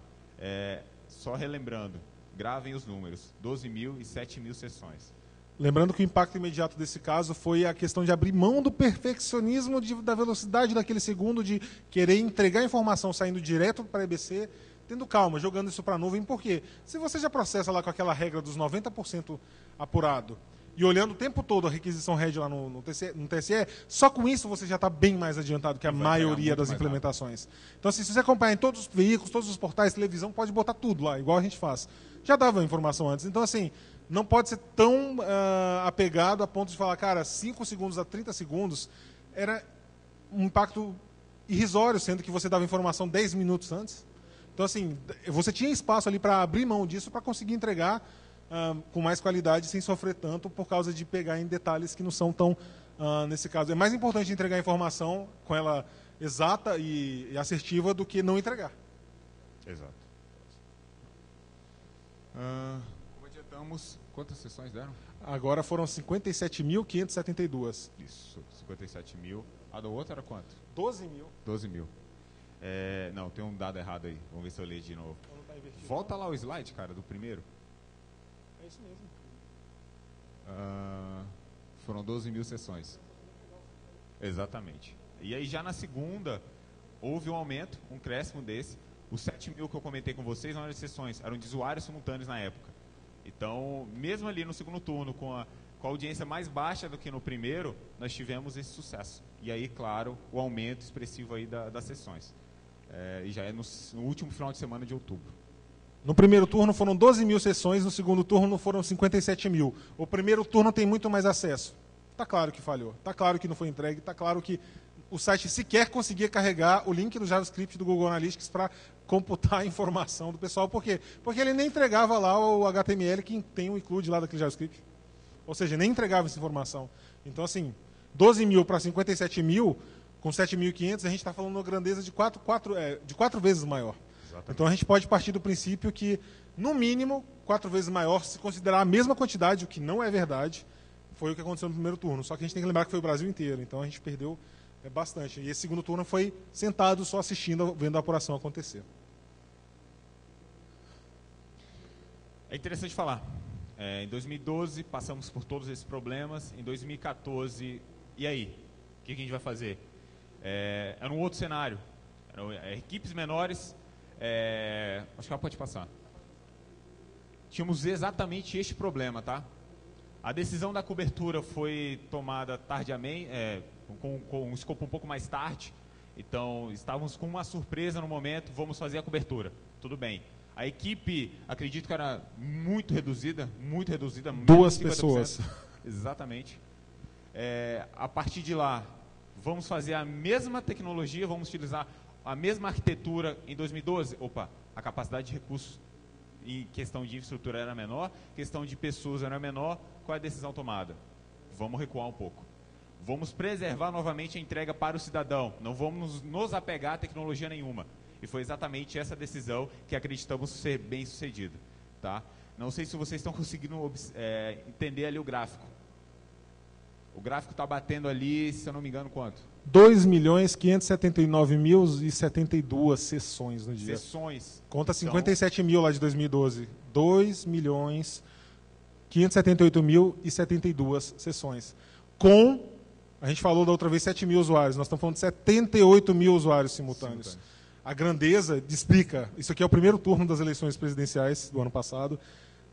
só relembrando, gravem os números, 12.000 e 7.000 sessões. Lembrando que o impacto imediato desse caso foi a questão de abrir mão do perfeccionismo da velocidade daquele segundo, de querer entregar a informação saindo direto para a EBC, tendo calma, jogando isso para a nuvem. Por quê? Se você já processa lá com aquela regra dos 90% apurado e olhando o tempo todo a requisição RED lá no TSE, só com isso você já está bem mais adiantado que a maioria das implementações. Então, assim, se você acompanhar em todos os veículos, todos os portais, televisão, pode botar tudo lá, igual a gente faz. Já dava a informação antes. Então, assim, não pode ser tão apegado a ponto de falar, cara, 5 segundos a 30 segundos era um impacto irrisório, sendo que você dava informação 10 minutos antes. Então, assim, você tinha espaço ali para abrir mão disso, para conseguir entregar com mais qualidade, sem sofrer tanto por causa de pegar em detalhes que não são tão, nesse caso. É mais importante entregar a informação com ela exata e assertiva do que não entregar. Exato. Como adiantamos, quantas sessões deram? Agora foram 57.572. Isso, 57.000. A do outro era quanto? 12.000. 12.000. Não, tem um dado errado aí. Vamos ver se eu leio de novo. Então, tá invertido, Volta não? lá o slide, cara, do primeiro. É isso mesmo. Foram 12.000 sessões. Exatamente. E aí já na segunda, houve um aumento, um crescimento desse. Os 7.000 que eu comentei com vocês não eram sessões, eram de usuários simultâneos na época. Então, mesmo ali no segundo turno, com a audiência mais baixa do que no primeiro, nós tivemos esse sucesso. E aí, claro, o aumento expressivo aí das sessões. E já é no último final de semana de outubro. No primeiro turno foram 12.000 sessões, no segundo turno foram 57.000. O primeiro turno tem muito mais acesso. Está claro que falhou, está claro que não foi entregue, está claro que o site sequer conseguia carregar o link do JavaScript do Google Analytics para computar a informação do pessoal. Por quê? Porque ele nem entregava lá o HTML que tem o include lá daquele JavaScript. Ou seja, nem entregava essa informação. Então, assim, 12.000 para 57.000, com 7.500, a gente está falando de uma grandeza de quatro vezes maior. Exatamente. Então, a gente pode partir do princípio que, no mínimo, 4 vezes maior, se considerar a mesma quantidade, o que não é verdade, foi o que aconteceu no primeiro turno. Só que a gente tem que lembrar que foi o Brasil inteiro, então a gente perdeu bastante. E esse segundo turno foi sentado, só assistindo, vendo a apuração acontecer. É interessante falar. Em 2012, passamos por todos esses problemas. Em 2014, e aí? O que a gente vai fazer? Era um outro cenário. Eram equipes menores. Acho que ela pode passar. Tínhamos exatamente este problema, tá? A decisão da cobertura foi tomada tardiamente, com um escopo um pouco mais tarde. Então, estávamos com uma surpresa no momento, vamos fazer a cobertura. Tudo bem. A equipe, acredito que era muito reduzida. 2 pessoas. Exatamente. A partir de lá, vamos fazer a mesma tecnologia, vamos utilizar a mesma arquitetura em 2012. Opa, a capacidade de recursos em questão de infraestrutura era menor, questão de pessoas era menor. Qual é a decisão tomada? Vamos recuar um pouco. Vamos preservar novamente a entrega para o cidadão. Não vamos nos apegar a tecnologia nenhuma. E foi exatamente essa decisão que acreditamos ser bem sucedida. Tá? Não sei se vocês estão conseguindo entender ali o gráfico. O gráfico está batendo ali, se eu não me engano, quanto? 2.579.072 sessões no dia. Sessões. Conta Então, 57 mil lá de 2012. 2.578.072 sessões. A gente falou da outra vez 7 mil usuários, nós estamos falando de 78 mil usuários simultâneos. A grandeza explica, isso aqui é o primeiro turno das eleições presidenciais do ano passado,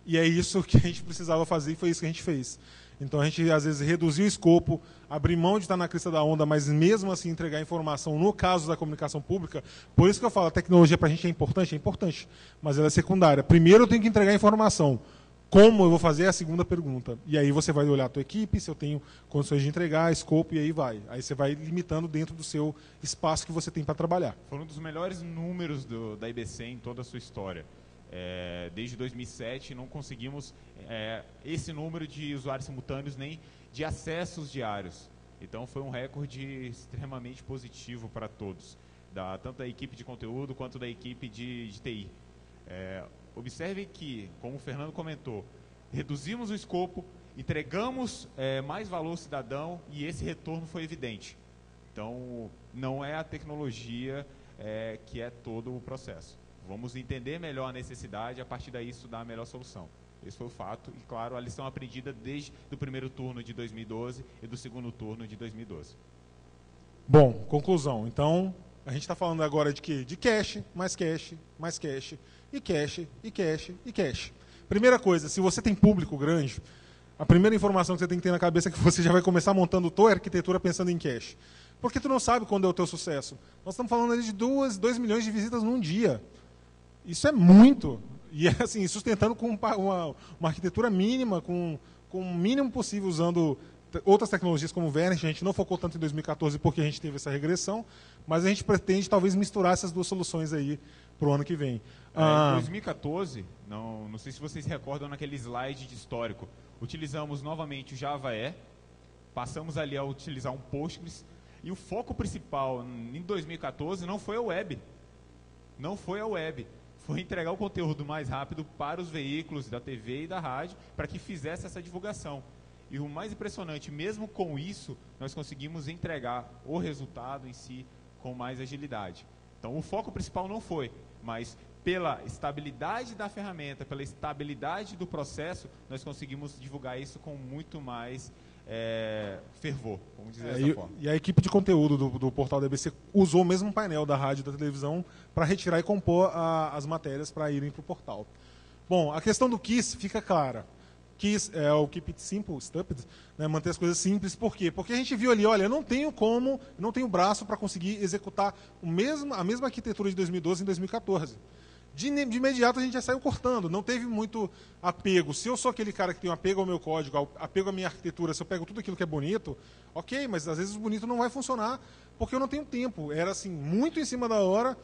e é isso que a gente precisava fazer e foi isso que a gente fez. Então a gente às vezes reduziu o escopo, abrir mão de estar na crista da onda, mas mesmo assim entregar informação no caso da comunicação pública. Por isso que eu falo, a tecnologia para a gente é importante, mas ela é secundária. Primeiro eu tenho que entregar informação. Como eu vou fazer é a segunda pergunta. E aí você vai olhar a tua equipe, se eu tenho condições de entregar, escopo, e aí vai. Aí você vai limitando dentro do seu espaço que você tem para trabalhar. Foram um dos melhores números da IBC em toda a sua história. Desde 2007 não conseguimos esse número de usuários simultâneos nem de acessos diários. Então foi um recorde extremamente positivo para todos, tanto da equipe de conteúdo quanto da equipe de TI. Observe que, como o Fernando comentou, reduzimos o escopo, entregamos mais valor ao cidadão e esse retorno foi evidente. Então, não é a tecnologia que é todo o processo. Vamos entender melhor a necessidade e, a partir daí, estudar a melhor solução. Esse foi o fato e, claro, a lição aprendida desde o primeiro turno de 2012 e do segundo turno de 2012. Bom, conclusão. Então, a gente está falando agora de quê? De cache, mais cache, mais cache, e cache, e cache, e cache. Primeira coisa, se você tem público grande, a primeira informação que você tem que ter na cabeça é que você já vai começar montando tua arquitetura pensando em cache. Porque tu não sabe quando é o teu sucesso. Nós estamos falando ali de 2 milhões de visitas num dia. Isso é muito. E é assim, sustentando com uma arquitetura mínima, com o mínimo possível, usando outras tecnologias como o Vernet. A gente não focou tanto em 2014 porque a gente teve essa regressão, mas a gente pretende talvez misturar essas duas soluções aí para o ano que vem. Em 2014, não sei se vocês se recordam naquele slide de histórico, utilizamos novamente o Java E, passamos ali a utilizar um Postgres, e o foco principal em 2014 não foi a web. Não foi a web. Foi entregar o conteúdo mais rápido para os veículos da TV e da rádio, para que fizesse essa divulgação. E o mais impressionante, mesmo com isso, nós conseguimos entregar o resultado em si com mais agilidade. Então, o foco principal não foi, mas pela estabilidade da ferramenta, pela estabilidade do processo, nós conseguimos divulgar isso com muito mais fervor, vamos dizer dessa forma. E a equipe de conteúdo do portal da EBC usou o mesmo painel da rádio e da televisão para retirar e compor as matérias para irem para o portal. Bom, a questão do KISS fica clara. KISS é o Keep It Simple, Stupid, né, manter as coisas simples. Por quê? Porque a gente viu ali, olha, eu não tenho braço para conseguir executar a mesma arquitetura de 2012 em 2014. De imediato a gente já saiu cortando, não teve muito apego. Se eu sou aquele cara que tem um apego ao meu código, apego à minha arquitetura, se eu pego tudo aquilo que é bonito, ok, mas às vezes o bonito não vai funcionar porque eu não tenho tempo. Era assim, muito em cima da hora,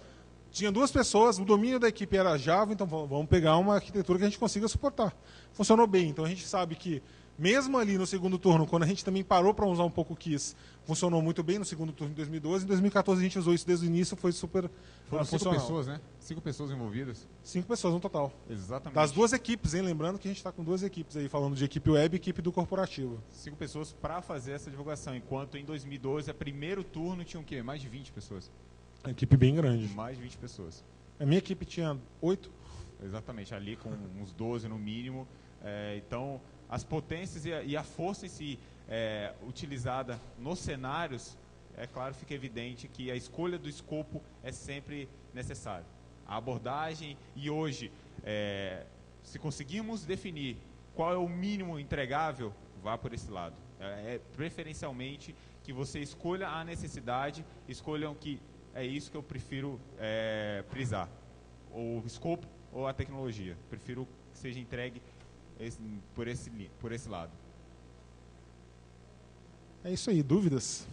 tinha 2 pessoas, o domínio da equipe era Java, então vamos pegar uma arquitetura que a gente consiga suportar. Funcionou bem, então a gente sabe que mesmo ali no segundo turno, quando a gente também parou para usar um pouco o KISS, funcionou muito bem no segundo turno de 2012. Em 2014 a gente usou isso desde o início, foi super Foram 5 funcional. pessoas, né? 5 pessoas envolvidas. 5 pessoas no total. Exatamente. Das 2 equipes, hein? Lembrando que a gente está com 2 equipes aí, falando de equipe web e equipe do corporativo. 5 pessoas para fazer essa divulgação, enquanto em 2012, a primeiro turno, tinha o quê? Mais de 20 pessoas. Uma equipe bem grande. Mais de 20 pessoas. A minha equipe tinha 8. Exatamente, ali com uns 12 no mínimo. Então, as potências e a força em si utilizada nos cenários, é claro, fica evidente que a escolha do escopo é sempre necessária. A abordagem, e hoje, se conseguirmos definir qual é o mínimo entregável, vá por esse lado. Preferencialmente que você escolha a necessidade, escolham que é isso que eu prefiro prisar. Ou o escopo ou a tecnologia. Prefiro que seja entregue por esse lado. É isso aí, dúvidas?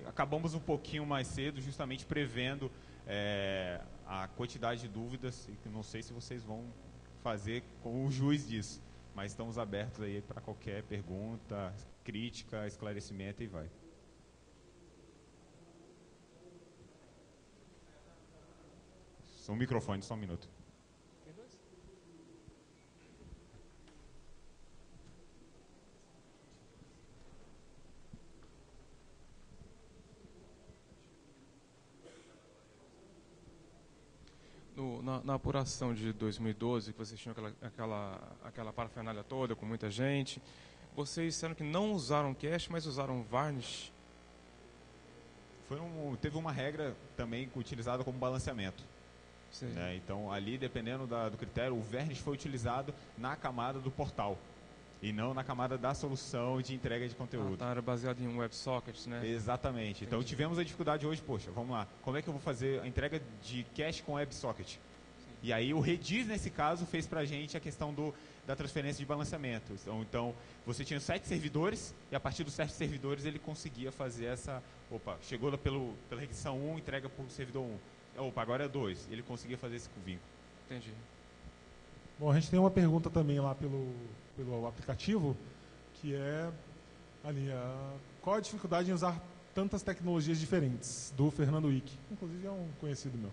Acabamos um pouquinho mais cedo, justamente prevendo a quantidade de dúvidas, e não sei se vocês vão fazer com o juiz disso, mas estamos abertos aí para qualquer pergunta, crítica, esclarecimento e vai. Só um microfone, só um minuto. na apuração de 2012, que vocês tinham aquela parafernália toda, com muita gente, vocês disseram que não usaram cache, mas usaram varnish? Teve uma regra também utilizada como balanceamento. Né? Então, ali, dependendo do critério, o varnish foi utilizado na camada do portal e não na camada da solução de entrega de conteúdo. Era baseado em WebSockets, né? Exatamente. Entendi. Então, tivemos a dificuldade hoje, poxa, vamos lá, como é que eu vou fazer a entrega de cache com WebSocket? Sim. E aí, o Redis, nesse caso, fez pra gente a questão da transferência de balanceamento. Então, você tinha 7 servidores e a partir dos 7 servidores ele conseguia fazer essa... chegou pela requisição 1, entrega para o servidor 1. Agora é 2. Ele conseguia fazer esse vínculo. Entendi. Bom, a gente tem uma pergunta também lá pelo aplicativo, que é ali, qual a dificuldade em usar tantas tecnologias diferentes, do Fernando Wick. Inclusive é um conhecido meu,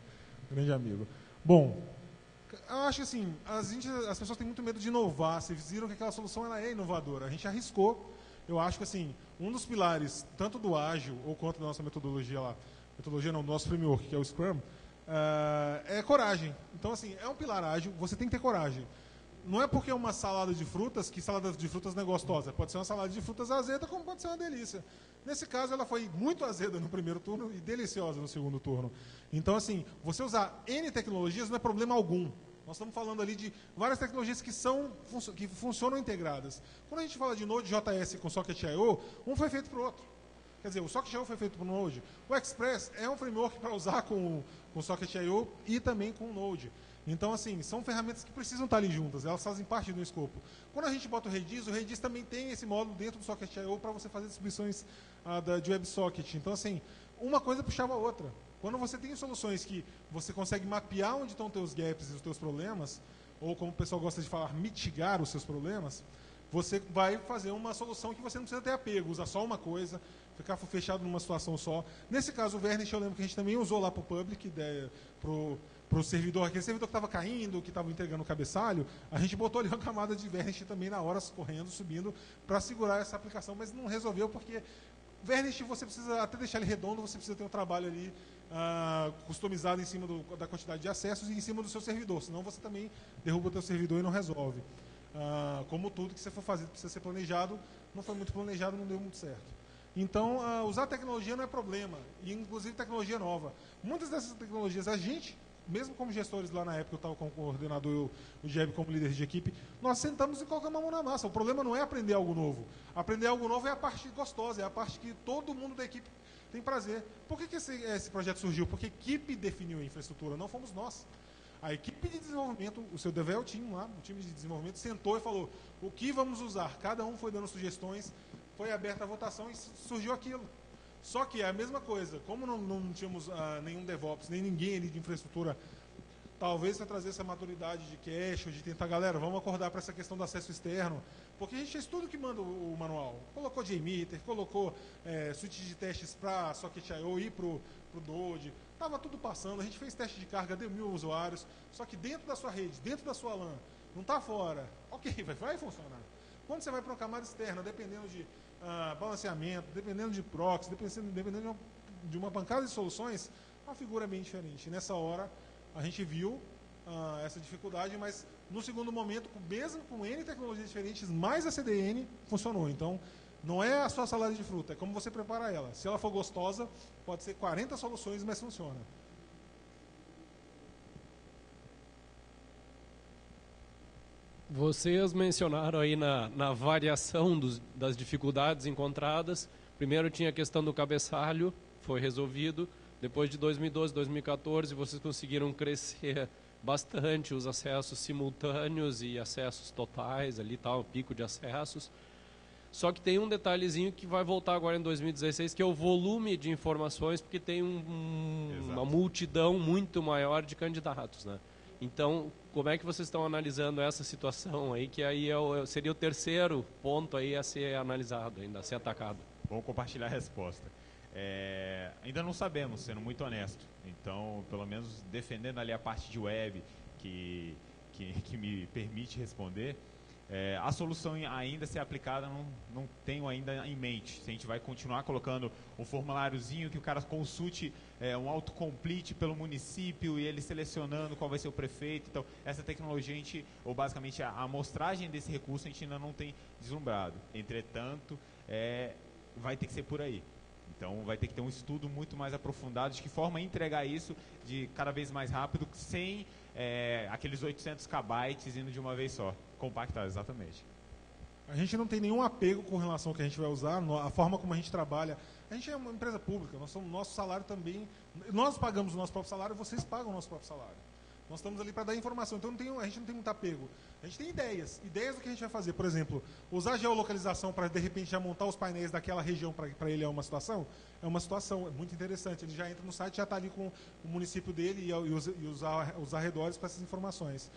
grande amigo. Bom, eu acho que assim, as pessoas têm muito medo de inovar. Vocês viram que aquela solução ela é inovadora. A gente arriscou. Eu acho que assim, um dos pilares, tanto do ágil ou quanto da nossa metodologia lá, do nosso framework, que é o Scrum, é coragem. Então assim, é um pilar ágil, você tem que ter coragem. Não é porque é uma salada de frutas que salada de frutas não é gostosa. Pode ser uma salada de frutas azeda, como pode ser uma delícia. Nesse caso, ela foi muito azeda no primeiro turno e deliciosa no segundo turno. Então, assim, você usar N tecnologias não é problema algum. Nós estamos falando ali de várias tecnologias que funcionam integradas. Quando a gente fala de Node.js com Socket.io, um foi feito para o outro. Quer dizer, o Socket.io foi feito para o Node. O Express é um framework para usar com Socket.io e também com o Node. Então, assim, são ferramentas que precisam estar ali juntas, elas fazem parte do escopo. Quando a gente bota o Redis também tem esse módulo dentro do Socket.io para você fazer distribuições de WebSocket. Então, assim, uma coisa puxava a outra. Quando você tem soluções que você consegue mapear onde estão os teus gaps e os teus problemas, ou como o pessoal gosta de falar, mitigar os seus problemas, você vai fazer uma solução que você não precisa ter apego, usar só uma coisa, ficar fechado numa situação só. Nesse caso, o Varnish, eu lembro que a gente também usou lá para o public, para o servidor, aquele servidor que estava caindo, que estava entregando o cabeçalho, a gente botou ali uma camada de Varnish também na hora, correndo, subindo, para segurar essa aplicação, mas não resolveu porque Varnish você precisa, até deixar ele redondo, você precisa ter um trabalho ali customizado em cima da quantidade de acessos e em cima do seu servidor, senão você também derruba o seu servidor e não resolve. Como tudo que você for fazer precisa ser planejado, não foi muito planejado, não deu muito certo. Então, usar tecnologia não é problema, e inclusive tecnologia nova. Muitas dessas tecnologias, a gente, mesmo como gestores lá na época, eu estava como coordenador, o Jeb como líder de equipe, nós sentamos e colocamos a mão na massa. O problema não é aprender algo novo. Aprender algo novo é a parte gostosa, é a parte que todo mundo da equipe tem prazer. Por que esse projeto surgiu? Porque a equipe definiu a infraestrutura, não fomos nós. A equipe de desenvolvimento, o seu Devel Team lá, o time de desenvolvimento, sentou e falou o que vamos usar. Cada um foi dando sugestões, foi aberta a votação e surgiu aquilo. Só que é a mesma coisa, como não tínhamos nenhum DevOps, nem ninguém ali de infraestrutura, talvez para trazer essa maturidade de cache, de tentar, galera, vamos acordar para essa questão do acesso externo, porque a gente fez tudo que manda o manual. Colocou JMeter, colocou suíte de testes para Socket.io e para o Node, estava tudo passando, a gente fez teste de carga, deu 1000 usuários, só que dentro da sua rede, dentro da sua LAN, não está fora, ok, vai funcionar. Quando você vai para uma camada externa, dependendo de balanceamento, dependendo de proxy, dependendo de uma pancada de soluções, a figura é bem diferente. Nessa hora, a gente viu essa dificuldade, mas no segundo momento, mesmo com N tecnologias diferentes, mais a CDN funcionou. Então, não é a sua salada de fruta, é como você prepara ela. Se ela for gostosa, pode ser 40 soluções, mas funciona. Vocês mencionaram aí na variação das dificuldades encontradas. Primeiro tinha a questão do cabeçalho, foi resolvido. Depois de 2012, 2014, vocês conseguiram crescer bastante os acessos simultâneos e acessos totais, ali tá, o pico de acessos. Só que tem um detalhezinho que vai voltar agora em 2016, que é o volume de informações, porque tem uma multidão muito maior de candidatos, né? Então, como é que vocês estão analisando essa situação aí, que aí seria o terceiro ponto aí a ser analisado, ainda a ser atacado? Vamos compartilhar a resposta. Ainda não sabemos, sendo muito honesto. Então, pelo menos defendendo ali a parte de web que me permite responder, A solução ainda ser aplicada, não tenho ainda em mente. Se a gente vai continuar colocando um formuláriozinho que o cara consulte um autocomplete pelo município e ele selecionando qual vai ser o prefeito. Então, essa tecnologia, ou basicamente a amostragem desse recurso, a gente ainda não tem deslumbrado. Entretanto, vai ter que ser por aí. Então, vai ter que ter um estudo muito mais aprofundado de que forma entregar isso de cada vez mais rápido, sem aqueles 800 KB indo de uma vez só. Compactar, exatamente. A gente não tem nenhum apego com relação ao que a gente vai usar, a forma como a gente trabalha. A gente é uma empresa pública, nosso salário também... Nós pagamos o nosso próprio salário, vocês pagam o nosso próprio salário. Nós estamos ali para dar informação, então a gente não tem muito apego. A gente tem ideias do que a gente vai fazer. Por exemplo, usar geolocalização para, de repente, já montar os painéis daquela região para ele é uma situação muito interessante. Ele já entra no site, já está ali com o município dele e os arredores com essas informações.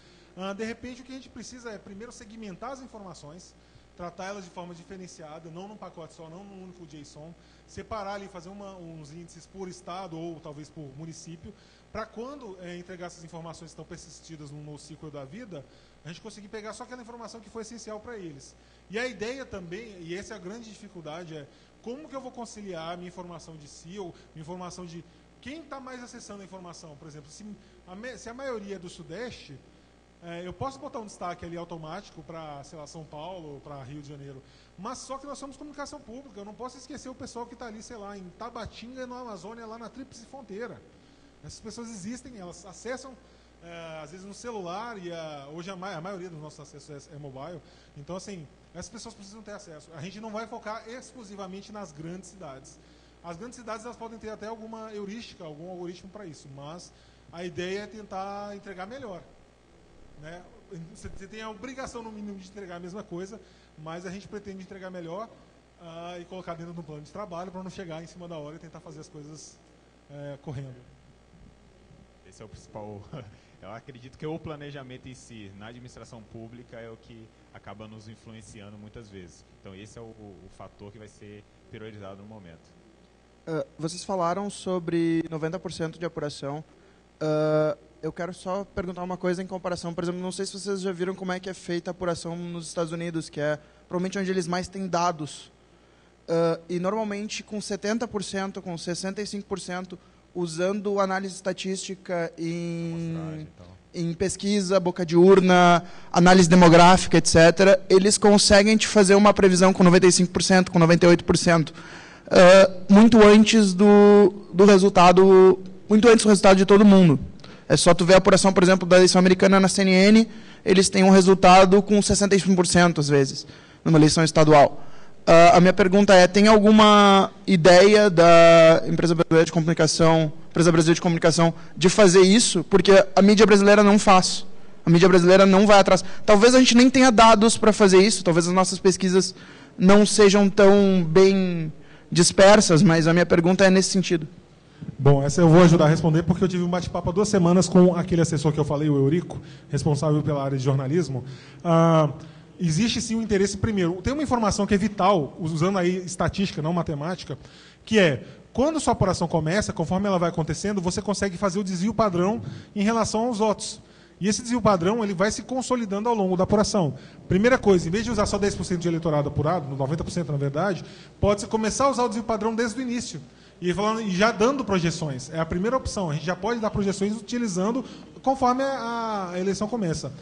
De repente, o que a gente precisa é, primeiro, segmentar as informações, tratar elas de forma diferenciada, não num pacote só, não num único JSON, separar ali, fazer uns índices por estado ou talvez por município, para quando entregar essas informações que estão persistidas no ciclo da vida, a gente conseguir pegar só aquela informação que foi essencial para eles. E a ideia também, e essa é a grande dificuldade, é como que eu vou conciliar minha informação de si, ou minha informação de quem está mais acessando a informação. Por exemplo, se a maioria é do Sudeste, eu posso botar um destaque ali automático para, sei lá, São Paulo, para Rio de Janeiro, mas só que nós somos comunicação pública, eu não posso esquecer o pessoal que está ali, sei lá, em Tabatinga, na Amazônia, lá na Tríplice Fronteira. Essas pessoas existem, elas acessam, às vezes no celular, e hoje a maioria dos nossos acessos é mobile. Então, assim, essas pessoas precisam ter acesso. A gente não vai focar exclusivamente nas grandes cidades. As grandes cidades, elas podem ter até alguma heurística, algum algoritmo para isso, mas a ideia é tentar entregar melhor. Né? Você tem a obrigação, no mínimo, de entregar a mesma coisa, mas a gente pretende entregar melhor e colocar dentro do plano de trabalho para não chegar em cima da hora e tentar fazer as coisas correndo. Esse é o principal. Eu acredito que o planejamento em si, na administração pública, é o que acaba nos influenciando muitas vezes. Então, esse é o fator que vai ser priorizado no momento. Vocês falaram sobre 90% de apuração. Eu quero só perguntar uma coisa em comparação. Por exemplo, não sei se vocês já viram como é que é feita a apuração nos Estados Unidos, que é provavelmente onde eles mais têm dados. E normalmente com 70%, com 65%, usando análise estatística em pesquisa, boca de urna, análise demográfica, etc., eles conseguem te fazer uma previsão com 95%, com 98%, muito antes do resultado, muito antes do resultado de todo mundo. É só tu ver a apuração, por exemplo, da eleição americana na CNN, eles têm um resultado com 65%, às vezes, numa eleição estadual. A minha pergunta é, tem alguma ideia da Empresa Brasileira de Comunicação, de fazer isso? Porque a mídia brasileira não faz. A mídia brasileira não vai atrás. Talvez a gente nem tenha dados para fazer isso, talvez as nossas pesquisas não sejam tão bem dispersas, mas a minha pergunta é nesse sentido. Bom, essa eu vou ajudar a responder, porque eu tive um bate-papo há 2 semanas com aquele assessor que eu falei, o Eurico, responsável pela área de jornalismo. Existe sim um interesse, primeiro, tem uma informação que é vital, usando aí estatística, não matemática, que é, quando sua apuração começa, conforme ela vai acontecendo, você consegue fazer o desvio padrão em relação aos votos. E esse desvio padrão ele vai se consolidando ao longo da apuração. Primeira coisa, em vez de usar só 10% de eleitorado apurado, 90% na verdade, pode-se começar a usar o desvio padrão desde o início. E já dando projeções. É a primeira opção. A gente já pode dar projeções utilizando conforme a eleição começa.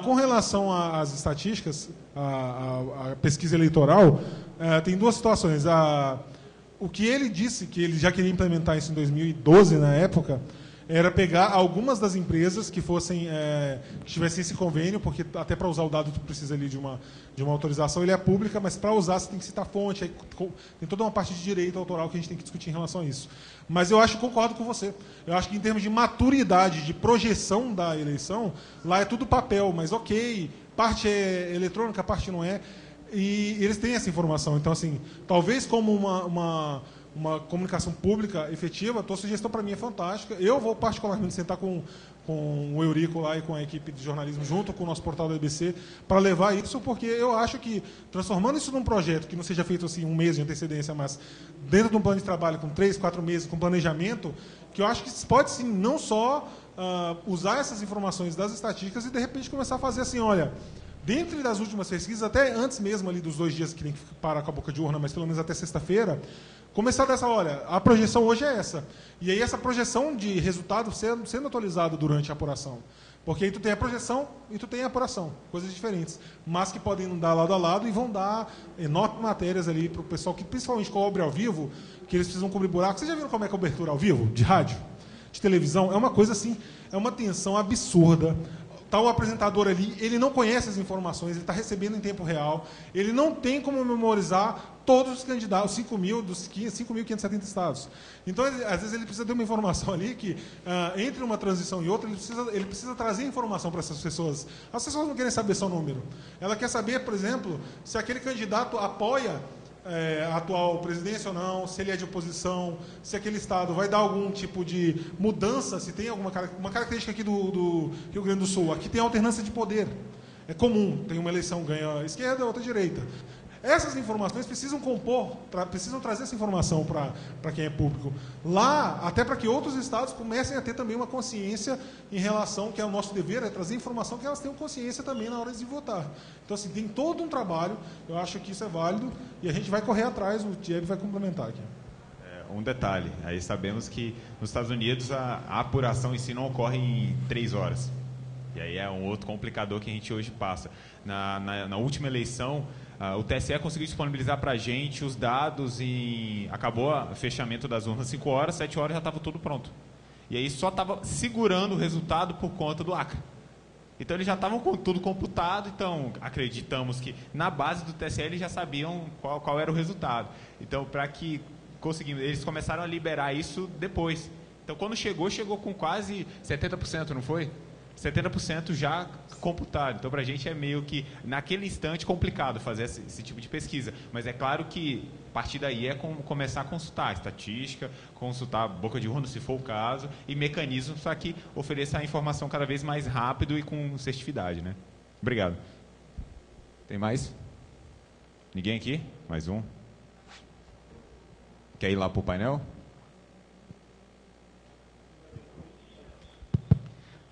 Com relação às estatísticas, a pesquisa eleitoral, tem 2 situações. O que ele disse, que ele já queria implementar isso em 2012, na época, era pegar algumas das empresas que fossem que tivessem esse convênio, porque até para usar o dado tu precisa ali de uma autorização, ele é pública, mas para usar você tem que citar fonte, aí tem toda uma parte de direito autoral que a gente tem que discutir em relação a isso. Mas eu concordo com você. Eu acho que em termos de maturidade, de projeção da eleição, lá é tudo papel, mas ok, parte é eletrônica, parte não é, e eles têm essa informação. Então, assim, talvez como uma comunicação pública efetiva, a tua sugestão para mim é fantástica. Eu vou particularmente sentar com o Eurico lá e com a equipe de jornalismo junto com o nosso portal da EBC para levar isso, porque eu acho que transformando isso num projeto que não seja feito assim 1 mês de antecedência, mas dentro de um plano de trabalho com 3, 4 meses, com planejamento, que eu acho que pode sim não só usar essas informações das estatísticas e de repente começar a fazer assim, olha, Dentre das últimas pesquisas, até antes mesmo ali dos 2 dias que tem que parar com a boca de urna, mas pelo menos até sexta-feira, começar dessa, olha, a projeção hoje é essa. E aí essa projeção de resultado sendo atualizada durante a apuração. Porque aí tu tem a projeção e tu tem a apuração, coisas diferentes, mas que podem andar lado a lado e vão dar enormes matérias ali para o pessoal que principalmente cobre ao vivo, que eles precisam cobrir buraco. Vocês já viram como é cobertura ao vivo, de rádio, de televisão? É uma coisa assim, é uma tensão absurda. Está o apresentador ali, ele não conhece as informações, ele está recebendo em tempo real, ele não tem como memorizar todos os candidatos, 5.000 dos 5.570 estados. Então, às vezes, ele precisa ter uma informação ali que, entre uma transição e outra, ele precisa trazer informação para essas pessoas. As pessoas não querem saber só o número. Ela quer saber, por exemplo, se aquele candidato apoia a atual presidência ou não, se ele é de oposição, se aquele estado vai dar algum tipo de mudança, se tem uma característica aqui do Rio Grande do Sul. Aqui tem alternância de poder. É comum, tem uma eleição, ganha a esquerda, outra a direita. Essas informações precisam precisam trazer essa informação para quem é público. Lá, até para que outros estados comecem a ter também uma consciência em relação, que é o nosso dever, é trazer informação que elas tenham consciência também na hora de votar. Então, assim, tem todo um trabalho, eu acho que isso é válido, e a gente vai correr atrás, o Thierry vai complementar aqui. Um detalhe, aí sabemos que nos Estados Unidos a apuração em si não ocorre em 3 horas. E aí é um outro complicador que a gente hoje passa. Na última eleição, o TSE conseguiu disponibilizar para a gente os dados e acabou o fechamento das urnas 5 horas, 7 horas já estava tudo pronto. E aí só estava segurando o resultado por conta do Acre. Então eles já estavam com tudo computado, então acreditamos que na base do TSE eles já sabiam qual era o resultado. Então, para que conseguimos, eles começaram a liberar isso depois. Então, quando chegou com quase 70%, não foi? 70% já computado. Então, para a gente é meio que, naquele instante, complicado fazer esse tipo de pesquisa. Mas é claro que, a partir daí, é começar a consultar estatística, consultar boca de urna, se for o caso, e mecanismos para que ofereça a informação cada vez mais rápido e com assertividade, né? Obrigado. Tem mais? Ninguém aqui? Mais um? Quer ir lá para o painel?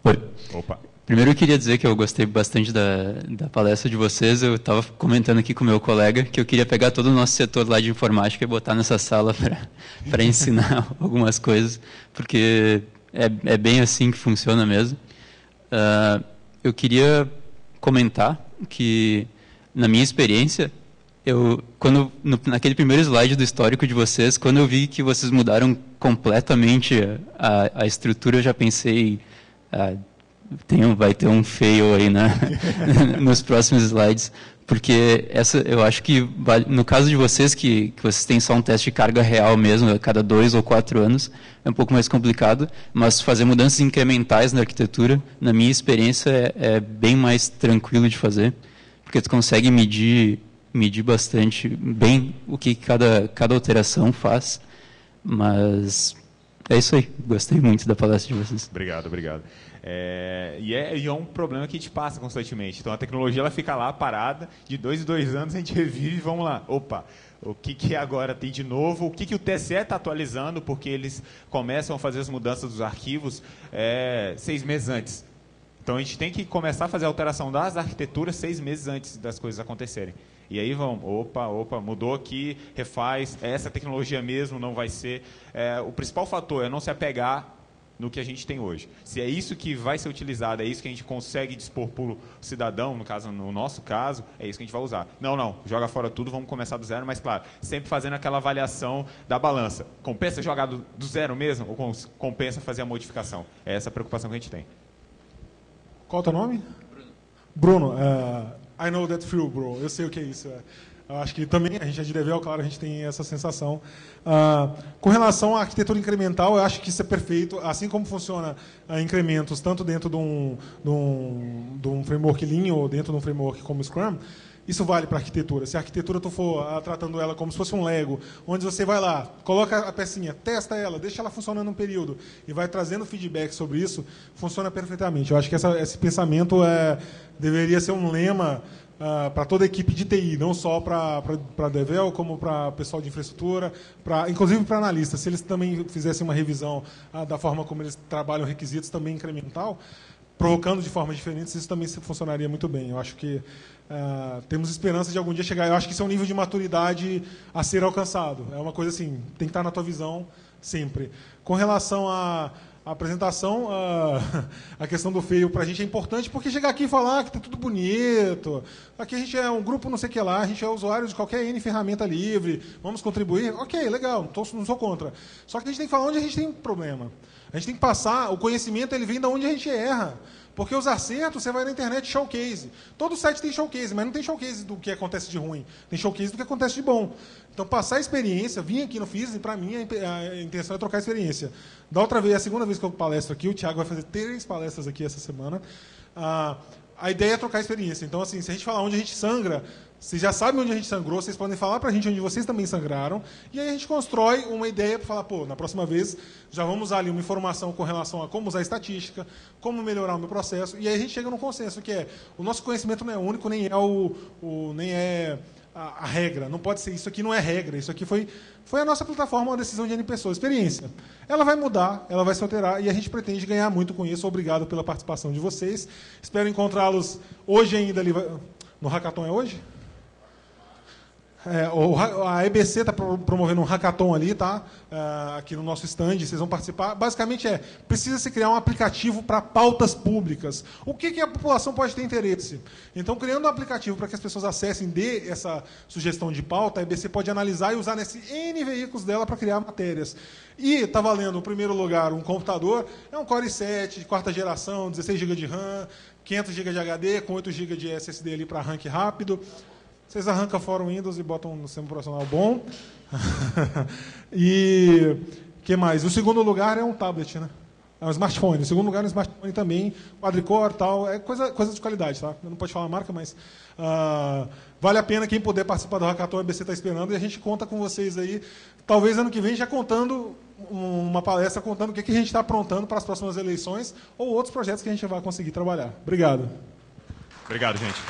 Oi. Opa. Primeiro eu queria dizer que eu gostei bastante da palestra de vocês. Eu estava comentando aqui com o meu colega que eu queria pegar todo o nosso setor lá de informática e botar nessa sala para ensinar algumas coisas, porque é bem assim que funciona mesmo. Eu queria comentar que, na minha experiência, naquele primeiro slide do histórico de vocês, quando eu vi que vocês mudaram completamente a estrutura, eu já pensei... vai ter um fail aí nos próximos slides, porque eu acho que no caso de vocês que vocês têm só um teste de carga real mesmo a cada 2 ou 4 anos, é um pouco mais complicado, mas fazer mudanças incrementais na arquitetura, na minha experiência, é bem mais tranquilo de fazer, porque tu consegue medir bastante bem o que cada alteração faz, mas é isso aí. Gostei muito da palestra de vocês. Obrigado. E é um problema que a gente passa constantemente. Então, a tecnologia ela fica lá parada, de 2 em 2 anos a gente revive e vamos lá. Opa, o que agora tem de novo? O que o TSE está atualizando? Porque eles começam a fazer as mudanças dos arquivos 6 meses antes. Então, a gente tem que começar a fazer a alteração das arquiteturas 6 meses antes das coisas acontecerem. E aí vão, opa, mudou aqui, refaz, essa tecnologia mesmo não vai ser. O principal fator é não se apegar no que a gente tem hoje. Se é isso que vai ser utilizado, é isso que a gente consegue dispor para o cidadão, no nosso caso, é isso que a gente vai usar. Não, joga fora tudo, vamos começar do zero, mas claro, sempre fazendo aquela avaliação da balança. Compensa jogar do zero mesmo ou compensa fazer a modificação? É essa a preocupação que a gente tem. Qual é o teu nome? Bruno. I know that feel, bro. Eu sei o que é isso. Eu acho que também a gente é de Devel, claro, a gente tem essa sensação. Com relação à arquitetura incremental, eu acho que isso é perfeito. Assim como funciona incrementos, tanto dentro de um framework Lean ou dentro de um framework como Scrum, isso vale para a arquitetura. Se a arquitetura tu for tratando ela como se fosse um Lego, onde você vai lá, coloca a pecinha, testa ela, deixa ela funcionando um período e vai trazendo feedback sobre isso, funciona perfeitamente. Eu acho que esse pensamento deveria ser um lema para toda a equipe de TI, não só para a Devel, como para o pessoal de infraestrutura, inclusive para analistas. Se eles também fizessem uma revisão da forma como eles trabalham requisitos também incremental, provocando de formas diferentes, isso também funcionaria muito bem. Eu acho que temos esperança de algum dia chegar. Eu acho que isso é um nível de maturidade a ser alcançado. É uma coisa assim, tem que estar na tua visão sempre. Com relação à apresentação, a questão do feio para a gente é importante, porque chegar aqui e falar que está tudo bonito, aqui a gente é um grupo não sei o que lá, a gente é usuário de qualquer N ferramenta livre, vamos contribuir, ok, legal, não sou contra. Só que a gente tem que falar onde a gente tem problema. A gente tem que passar, o conhecimento ele vem de onde a gente erra. Porque os acertos, você vai na internet, showcase. Todo site tem showcase, mas não tem showcase do que acontece de ruim. Tem showcase do que acontece de bom. Então, passar a experiência, vim aqui no FIS, e para mim a intenção é trocar a experiência. Da outra vez, a segunda vez que eu palestro aqui, o Thiago vai fazer 3 palestras aqui essa semana. A ideia é trocar a experiência. Então, assim, se a gente falar onde a gente sangra, vocês já sabem onde a gente sangrou, vocês podem falar para a gente onde vocês também sangraram, e aí a gente constrói uma ideia para falar, pô, na próxima vez já vamos usar ali uma informação com relação a como usar estatística, como melhorar o meu processo, e aí a gente chega num consenso, que é, o nosso conhecimento não é único, nem é a regra, não pode ser, isso aqui não é regra, isso aqui foi a nossa plataforma, uma decisão de N pessoas, experiência. Ela vai mudar, ela vai se alterar, e a gente pretende ganhar muito com isso. Obrigado pela participação de vocês, espero encontrá-los hoje ainda ali, no Hackathon é hoje? A EBC está promovendo um hackathon ali, tá? Aqui no nosso stand, vocês vão participar. Basicamente precisa se criar um aplicativo para pautas públicas. O que a população pode ter interesse? Então, criando um aplicativo para que as pessoas acessem, dê essa sugestão de pauta, a EBC pode analisar e usar nesse N veículos dela para criar matérias. E está valendo, em primeiro lugar, um computador, é um Core i7, de 4ª geração, 16 GB de RAM, 500 GB de HD, com 8 GB de SSD ali para arranque rápido. Vocês arrancam fora o Windows e botam no sistema operacional bom. E o que mais? O segundo lugar é um tablet, né? É um smartphone. O segundo lugar é um smartphone também, quadricore, tal. É coisa de qualidade, tá? Eu não pode falar a marca, mas vale a pena quem puder participar do Hackathon. A EBC está esperando e a gente conta com vocês aí. Talvez ano que vem já contando uma palestra contando o que a gente está aprontando para as próximas eleições ou outros projetos que a gente vai conseguir trabalhar. Obrigado. Obrigado, gente.